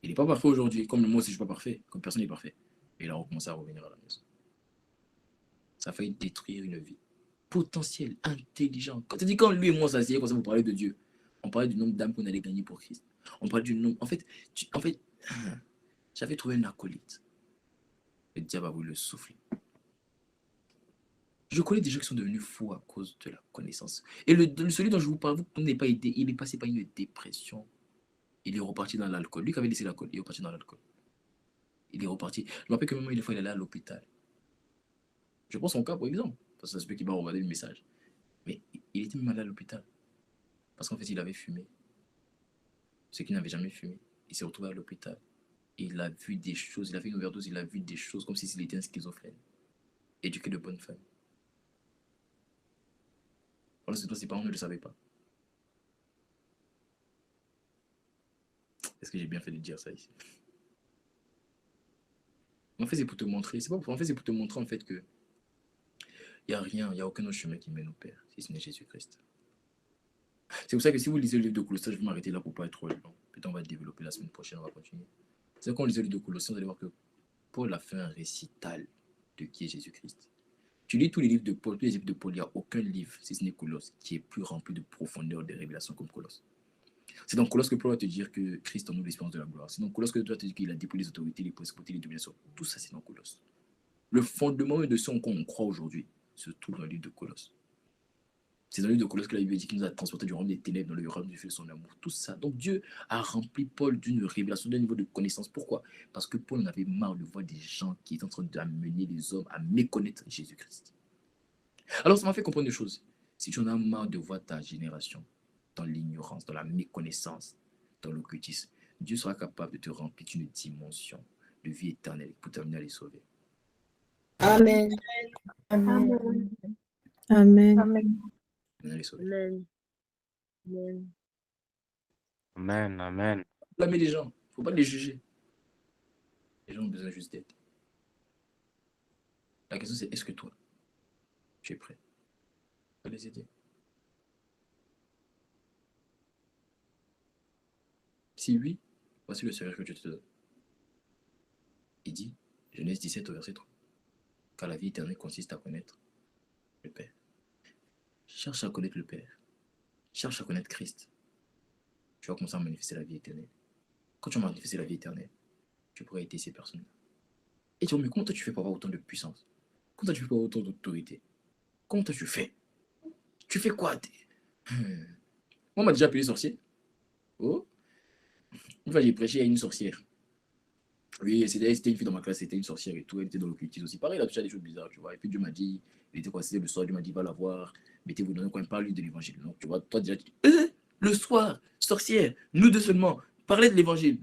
Il n'est pas parfait aujourd'hui, comme moi aussi, je ne suis pas parfait, comme personne n'est parfait. Et il a recommencé à revenir à la maison. Ça a failli détruire une vie. Potentielle, intelligente. Quand lui et moi, on s'asseyait, comme ça, vous parlez de Dieu. On parlait du nombre d'âmes qu'on allait gagner pour Christ. On parlait du nombre. En fait, j'avais trouvé un acolyte. Le diable a voulu le souffler. Je connais des gens qui sont devenus fous à cause de la connaissance. Et celui dont je vous parle, vous n'avez pas aidé, il est passé par une dépression. Il est reparti dans l'alcool. Lui qui avait laissé l'alcool, il est reparti dans l'alcool. Il est reparti. Je me rappelle que même une fois, il allait à l'hôpital. Je prends son cas, par exemple, parce que ça se peut qu'il va regarder le message. Mais il était même allé à l'hôpital. Parce qu'en fait, il avait fumé. Ce qu'il n'avait jamais fumé. il s'est retrouvé à l'hôpital. Il a vu des choses, il a fait une overdose, il a vu des choses comme s'il était un schizophrène. Éduqué de bonne famille. Alors que ses parents ne le savaient pas. Est-ce que j'ai bien fait de dire ça ici? En fait, c'est pour te montrer, c'est pas pour, en fait, c'est pour te montrer en fait que il n'y a rien, il n'y a aucun autre chemin qui mène au Père, si ce n'est Jésus-Christ. C'est pour ça que si vous lisez le livre de Colossiens, je vais m'arrêter là pour ne pas être trop long. Peut-être on va développer la semaine prochaine, on va continuer. C'est quand on lisait le livre de Colossiens, vous allez voir que Paul a fait un récital de qui est Jésus-Christ. Tu lis tous les livres de Paul, tous les livres de Paul, il n'y a aucun livre, si ce n'est Colosse, qui est plus rempli de profondeur, de révélations comme Colosse. C'est dans Colosse que Paul va te dire que Christ en nous l'espérance de la gloire. C'est dans Colosse que doit te dire qu'il a dépouillé les autorités, les principautés, les dominations. Tout ça, c'est dans Colosse. Le fondement de ce en quoi on croit aujourd'hui se trouve dans le livre de Colosse. C'est dans le livre de Colosse que la Bible dit qu'il nous a transportés du royaume des ténèbres dans le royaume du feu de son amour. Tout ça. Donc Dieu a rempli Paul d'une révélation, d'un niveau de connaissance. Pourquoi? Parce que Paul en avait marre de voir des gens qui étaient en train d'amener les hommes à méconnaître Jésus-Christ. Alors ça m'a fait comprendre une chose. Si tu en as marre de voir ta génération dans l'ignorance, dans la méconnaissance, dans l'occultisme, Dieu sera capable de te remplir d'une dimension de vie éternelle pour t'amener à les sauver. Amen. Amen. Amen. Amen. Les sauver. Amen. Amen. Amen, amen. Blâmer les gens, il ne faut pas les juger. Les gens ont besoin juste d'aide. La question c'est, est-ce que toi, tu es prêt à les aider? Si oui, voici le secret que Dieu te donne. Il dit, Genèse 17 au verset 3, car la vie éternelle consiste à connaître le Père. Cherche à connaître le Père. Cherche à connaître Christ. Tu vas commencer à manifester la vie éternelle. Quand tu vas manifester la vie éternelle, tu pourras aider ces personnes-là. Et tu vas dire, mais comment toi tu fais pour avoir autant de puissance? Comment toi tu fais pour avoir autant d'autorité? Comment toi tu fais? Tu fais quoi? Moi, on m'a déjà appelé sorcier. Oh, une fois j'ai prêché à une sorcière. Oui, c'était une fille dans ma classe, c'était une sorcière et tout, elle était dans l'occultisme aussi. Pareil, elle a touché à des choses bizarres, tu vois. Et puis Dieu m'a dit, il était quoi, c'était le soir, Dieu m'a dit, va la voir, mettez-vous dans un coin, parle-lui de l'évangile. Donc, tu vois, toi déjà, tu dis, le soir, sorcière, nous deux seulement, parler de l'évangile.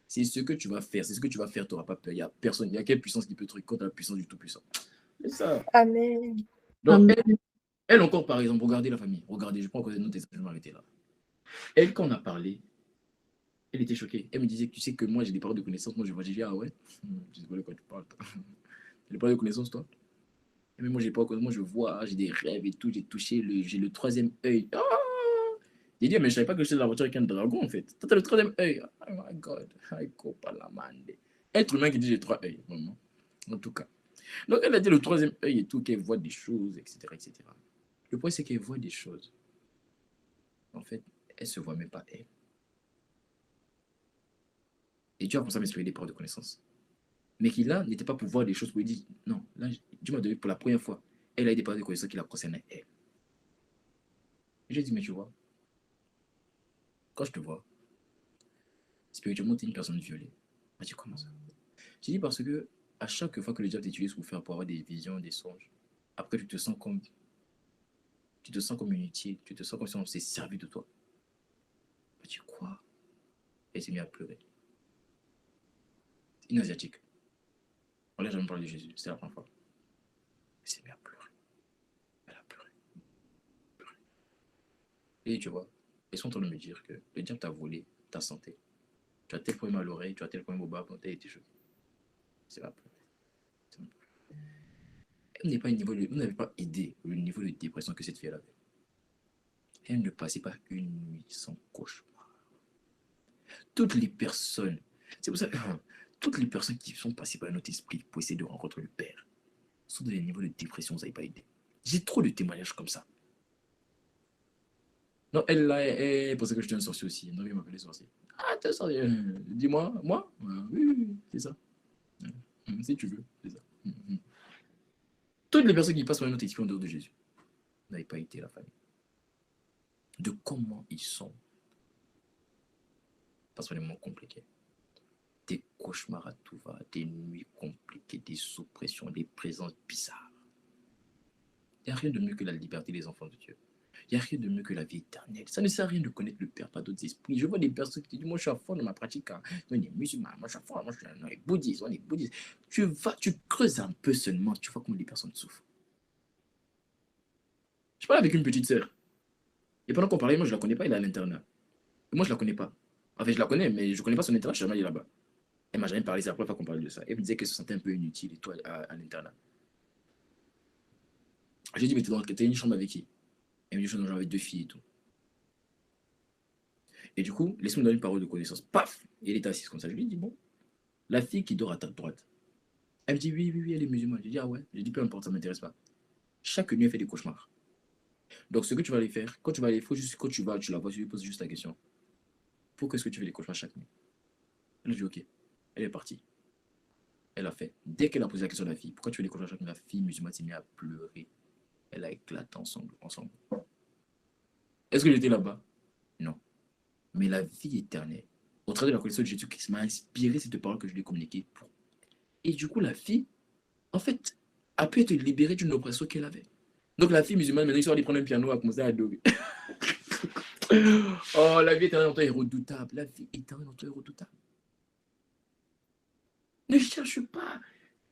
C'est ce que tu vas faire, c'est ce que tu vas faire, tu n'auras pas peur. Il n'y a personne, il n'y a quelle puissance qui peut te contre la puissance du Tout-Puissant. C'est ça. Amen. Donc, Amen. elle encore, par exemple, regardez la famille, regardez, je prends encore des notes, je vais m'arrêter là. Elle, quand on a parlé, elle était choquée. Elle me disait, tu sais que moi, j'ai des paroles de connaissance. Moi, je vois, j'ai dit, ah ouais, je sais pas de quoi tu parles. J'ai des paroles de connaissance, toi? Mais moi, j'ai pas, moi, je vois, j'ai des rêves et tout, j'ai touché, j'ai le troisième œil. Ah, j'ai dit, mais je savais pas que j'étais dans la voiture avec un dragon, en fait. Toi, t'as le troisième œil. Oh my God. Être humain qui dit, j'ai trois œils, vraiment. En tout cas. Donc, elle a dit le troisième œil et tout, qu'elle voit des choses, etc., etc. Le point, c'est qu'elle voit des choses. En fait, elle se voit même pas, elle. Et Dieu a commencé à m'expliquer des paroles de connaissance. Mais qui là n'était pas pour voir des choses pour lui dire, non, là, Dieu m'a donné pour la première fois. Elle a eu des paroles de connaissance qui la concernaient, elle. Et j'ai dit, mais tu vois, quand je te vois, spirituellement, tu es une personne violée. Elle dit, comment ça? J'ai dit, parce que à chaque fois que le diable t'utilise pour faire, pour avoir des visions, des songes, après, tu te sens comme inutile, tu te sens comme si on s'est servi de toi. Elle dit, quoi? Elle s'est mise à pleurer. Une asiatique. On n'a jamais parlé de Jésus, c'était la première fois. Elle s'est mise à pleurer. Elle a pleuré. Et tu vois, ils sont en train de me dire que le diable t'a volé ta santé. Tu as tel problème à l'oreille, tu as tel problème au bas, tu as été choqué. C'est pas pleurer. Elle n'avait pas aidé le niveau de dépression que cette fille avait. Elle ne passait pas une nuit sans cauchemar. Toutes les personnes, c'est pour ça, toutes les personnes qui sont passées par notre esprit pour essayer de rencontrer le Père sont dans des niveaux de dépression, vous n'avez pas aidé. J'ai trop de témoignages comme ça. Non, elle là, elle pensait que j'étais un sorcier aussi. Non, il m'appelait sorcier. Ah, t'es un sorcier. Dis-moi, moi? Oui, c'est ça. Si tu veux, c'est ça. Toutes les personnes qui passent par notre esprit en dehors de Jésus n'avaient pas été la famille. De comment ils sont. Parce que les moments compliqués. Des cauchemars à tout va, des nuits compliquées, des sous-pressions, des présences bizarres. Il n'y a rien de mieux que la liberté des enfants de Dieu. Il n'y a rien de mieux que la vie éternelle. Ça ne sert à rien de connaître le Père par d'autres esprits. Je vois des personnes qui disent, moi je suis à fond dans ma pratique. Hein. Nous, on est musulmans, moi je suis à fond, moi je suis dans les bouddhistes, on est bouddhistes. Tu creuses un peu seulement, tu vois comment les personnes souffrent. Je parle avec une petite sœur. Et pendant qu'on parlait, moi je ne la connais pas, elle est à l'internat. Et moi je ne la connais pas. Enfin, je la connais, mais je ne connais pas son internat, je suis jamais allé là-bas. Elle m'a jamais parlé, c'est la première fois qu'on parlait de ça. Elle me disait qu'elle se sentait un peu inutile et toi à l'internat. J'ai dit, mais t'es une chambre avec qui? Elle me dit, j'en avais 2 filles et tout. Et du coup, laisse-moi donner une parole de connaissance. Paf! Et elle était assise comme ça. Je lui ai dit, bon, la fille qui dort à ta droite. Elle me dit, oui, oui, oui, elle est musulmane. J'ai dit, ah ouais. J'ai dit, peu importe, ça ne m'intéresse pas. Chaque nuit, elle fait des cauchemars. Donc, ce que tu vas aller faire, quand tu vas aller, il faut juste, quand tu vas, tu la vois, tu lui poses juste la question. Pourquoi est-ce que tu fais des cauchemars chaque nuit? Elle a dit, ok. Elle est partie. Elle a fait. Dès qu'elle a posé la question à la fille, pourquoi tu fais des cauchemars chaque nuit? La fille musulmane s'est mise à pleurer. Elle a éclaté ensemble. Est-ce que j'étais là-bas? Non. Mais la vie éternelle, au travers de la connaissance de Jésus-Christ, m'a inspiré cette parole que je lui ai communiquée. Et du coup, la fille, en fait, a pu être libérée d'une oppression qu'elle avait. Donc la fille musulmane, maintenant, ils sont allés prendre un piano, à commencer à adorer. Oh, la vie éternelle en toi est redoutable. La vie éternelle en toi est redoutable. Ne cherche pas.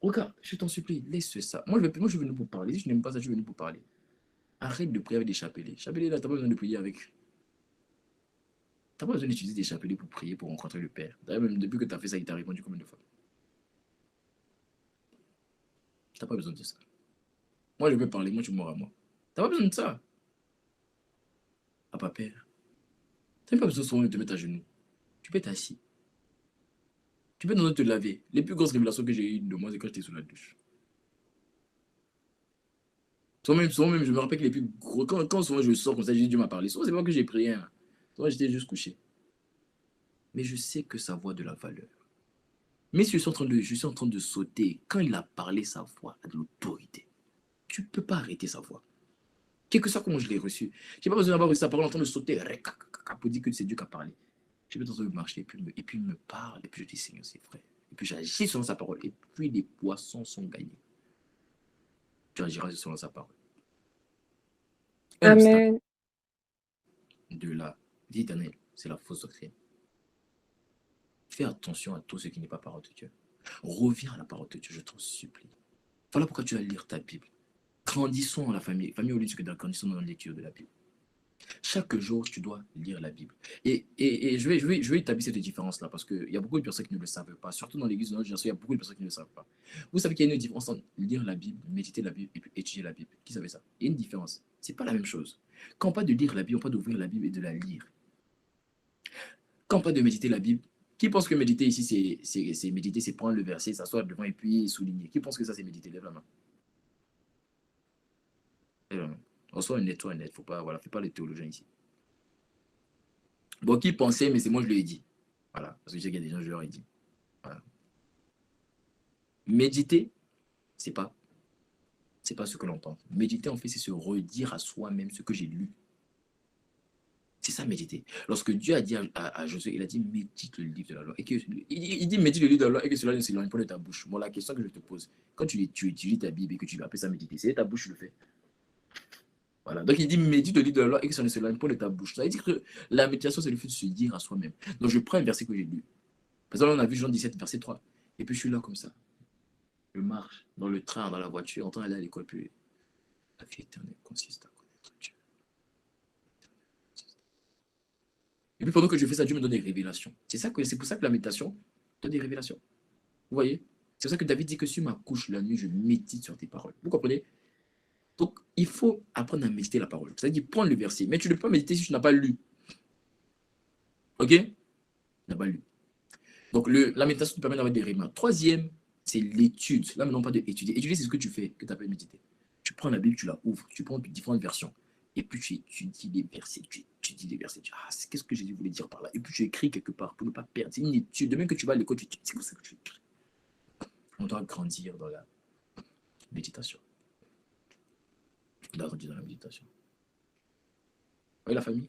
Regarde, je t'en supplie, laisse ça. Moi, je suis venu pour parler. Si je n'aime pas ça, je suis venu pour parler. Arrête de prier avec des chapelets. Chapelets, là, tu n'as pas besoin de prier avec. Tu n'as pas besoin d'utiliser des chapelets pour prier, pour rencontrer le Père. D'ailleurs, même depuis que tu as fait ça, il t'a répondu combien de fois? Tu n'as pas besoin de ça. Moi, je veux parler, moi, tu mords à moi. Tu n'as pas besoin de ça. Ah, pas père. Tu n'as pas besoin souvent de te mettre à genoux. Tu peux être assis. Tu peux te laver. Les plus grosses révélations que j'ai eues de moi, c'est quand j'étais sous la douche. Souvent même, je me rappelle que les plus gros. Quand souvent je sors comme ça, je dis Dieu m'a parlé. Souvent, c'est pas que j'ai prié. Hein. Souvent, j'étais juste couché. Mais je sais que sa voix a de la valeur. Mais si je suis en train de sauter, quand il a parlé, sa voix a de l'autorité. Tu ne peux pas arrêter sa voix. Quel que soit comment je l'ai reçu. Je n'ai pas besoin d'avoir reçu sa parole en train de sauter pour dire que c'est Dieu qui a parlé. J'ai besoin de marcher et puis il me parle. Et puis je dis Seigneur, c'est vrai. Et puis j'agis selon sa parole. Et puis les poissons sont gagnés. Tu agiras selon sa parole. Amen. De la vie éternelle, c'est la fausse doctrine. Fais attention à tout ce qui n'est pas parole de Dieu. Reviens à la parole de Dieu, je t'en supplie. Voilà pourquoi tu vas lire ta Bible. Grandissons dans la famille. Famille au lieu que grandissons dans la lecture de la Bible. Chaque jour, tu dois lire la Bible. Et je vais établir cette différence-là parce qu'il y a beaucoup de personnes qui ne le savent pas. Surtout dans l'église de notre génération, il y a beaucoup de personnes qui ne le savent pas. Vous savez qu'il y a une différence entre lire la Bible, méditer la Bible et puis étudier la Bible. Qui savait ça? Il y a une différence. Ce n'est pas la même chose. Quand on parle de lire la Bible, on parle d'ouvrir la Bible et de la lire. Quand on parle de méditer la Bible, qui pense que méditer ici, c'est méditer, c'est prendre le verset, s'asseoir devant et puis souligner? Qui pense que ça, c'est méditer? Lève la main. Lève la main. On soit honnête, faut pas, voilà, fais pas les théologiens ici. Bon, qui pensait, mais c'est moi, je lui ai dit. Voilà, parce que je sais qu'il y a des gens, je leur ai dit. Voilà. Méditer, c'est pas ce que l'on entend. Méditer, en fait, c'est se redire à soi-même ce que j'ai lu. C'est ça, méditer. Lorsque Dieu a dit à Josué, il a dit, médite le livre de la loi. Et que, il dit, médite le livre de la loi et que cela ne s'éloigne pas de ta bouche. Bon, la question que je te pose, quand tu lis ta Bible et que tu appelles ça méditer, c'est ta bouche que tu le fais. Voilà. Donc, il dit, médite le livre de la loi et que ça ne s'éloigne pas de ta bouche. Ça veut dire que la méditation, c'est le fait de se dire à soi-même. Donc, je prends un verset que j'ai lu. Par exemple, on a vu Jean 17, verset 3. Et puis, je suis là comme ça. Je marche dans le train, dans la voiture, en train d'aller à l'école. Puis, la vie éternelle consiste à connaître Dieu. Et puis pendant que je fais ça, Dieu me donne des révélations. C'est pour ça que la méditation donne des révélations. Vous voyez? C'est pour ça que David dit que sur ma couche la nuit, je médite sur tes paroles. Vous comprenez? Donc, il faut apprendre à méditer la parole. C'est-à-dire prendre le verset. Mais tu ne peux pas méditer si tu n'as pas lu. Ok? Tu n'as pas lu. Donc, la méditation te permet d'avoir des révélations. Troisième, c'est l'étude. Là, maintenant, pas d'étudier. Étudier, c'est ce que tu fais, que tu appelles méditer. Tu prends la Bible, tu la ouvres, tu prends différentes versions. Et puis tu étudies les versets, qu'est-ce que Jésus voulait dire par là? Et puis tu écris quelque part pour ne pas perdre. C'est une étude. De même que tu vas à l'école, c'est comme ça que tu écris. On doit grandir dans la méditation. On doit grandir dans la méditation. Vous voyez la famille?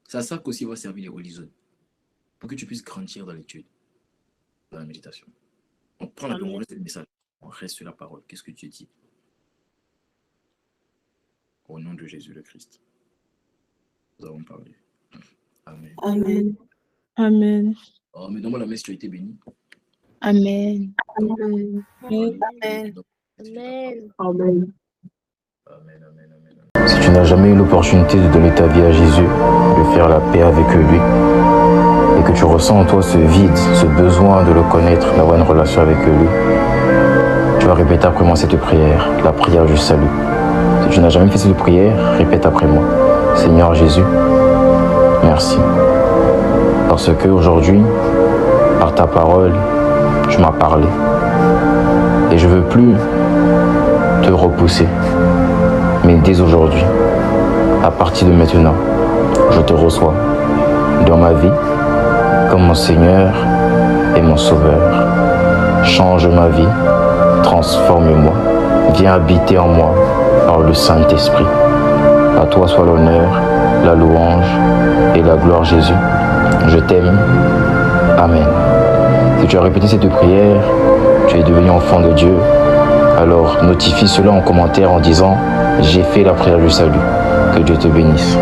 C'est à ça qu'aussi va servir les religieux. Pour que tu puisses grandir dans l'étude, dans la méditation. On prend la parole, c'est le message. On reste sur la parole. Qu'est-ce que Dieu dit? Au nom de Jésus le Christ. Nous avons parlé. Amen. Amen. Amen. Oh, mais donne-moi la messe, tu as été béni. Amen. Amen. Amen. Amen. Amen. Amen. Amen, amen, amen. Si tu n'as jamais eu l'opportunité de donner ta vie à Jésus, de faire la paix avec lui, et que tu ressens en toi ce vide, ce besoin de le connaître, d'avoir une relation avec lui, tu vas répéter après moi cette prière, la prière du salut. Si tu n'as jamais fait cette prière, répète après moi. Seigneur Jésus, merci. Parce que aujourd'hui, par ta parole, tu m'as parlé. Et je ne veux plus te repousser. Mais dès aujourd'hui, à partir de maintenant, je te reçois dans ma vie comme mon Seigneur et mon Sauveur. Change ma vie, transforme-moi, viens habiter en moi par le Saint-Esprit. À toi soit l'honneur, la louange et la gloire Jésus. Je t'aime. Amen. Si tu as répété cette prière, tu es devenu enfant de Dieu. Alors notifie cela en commentaire en disant « J'ai fait la prière du salut ». Que Dieu te bénisse.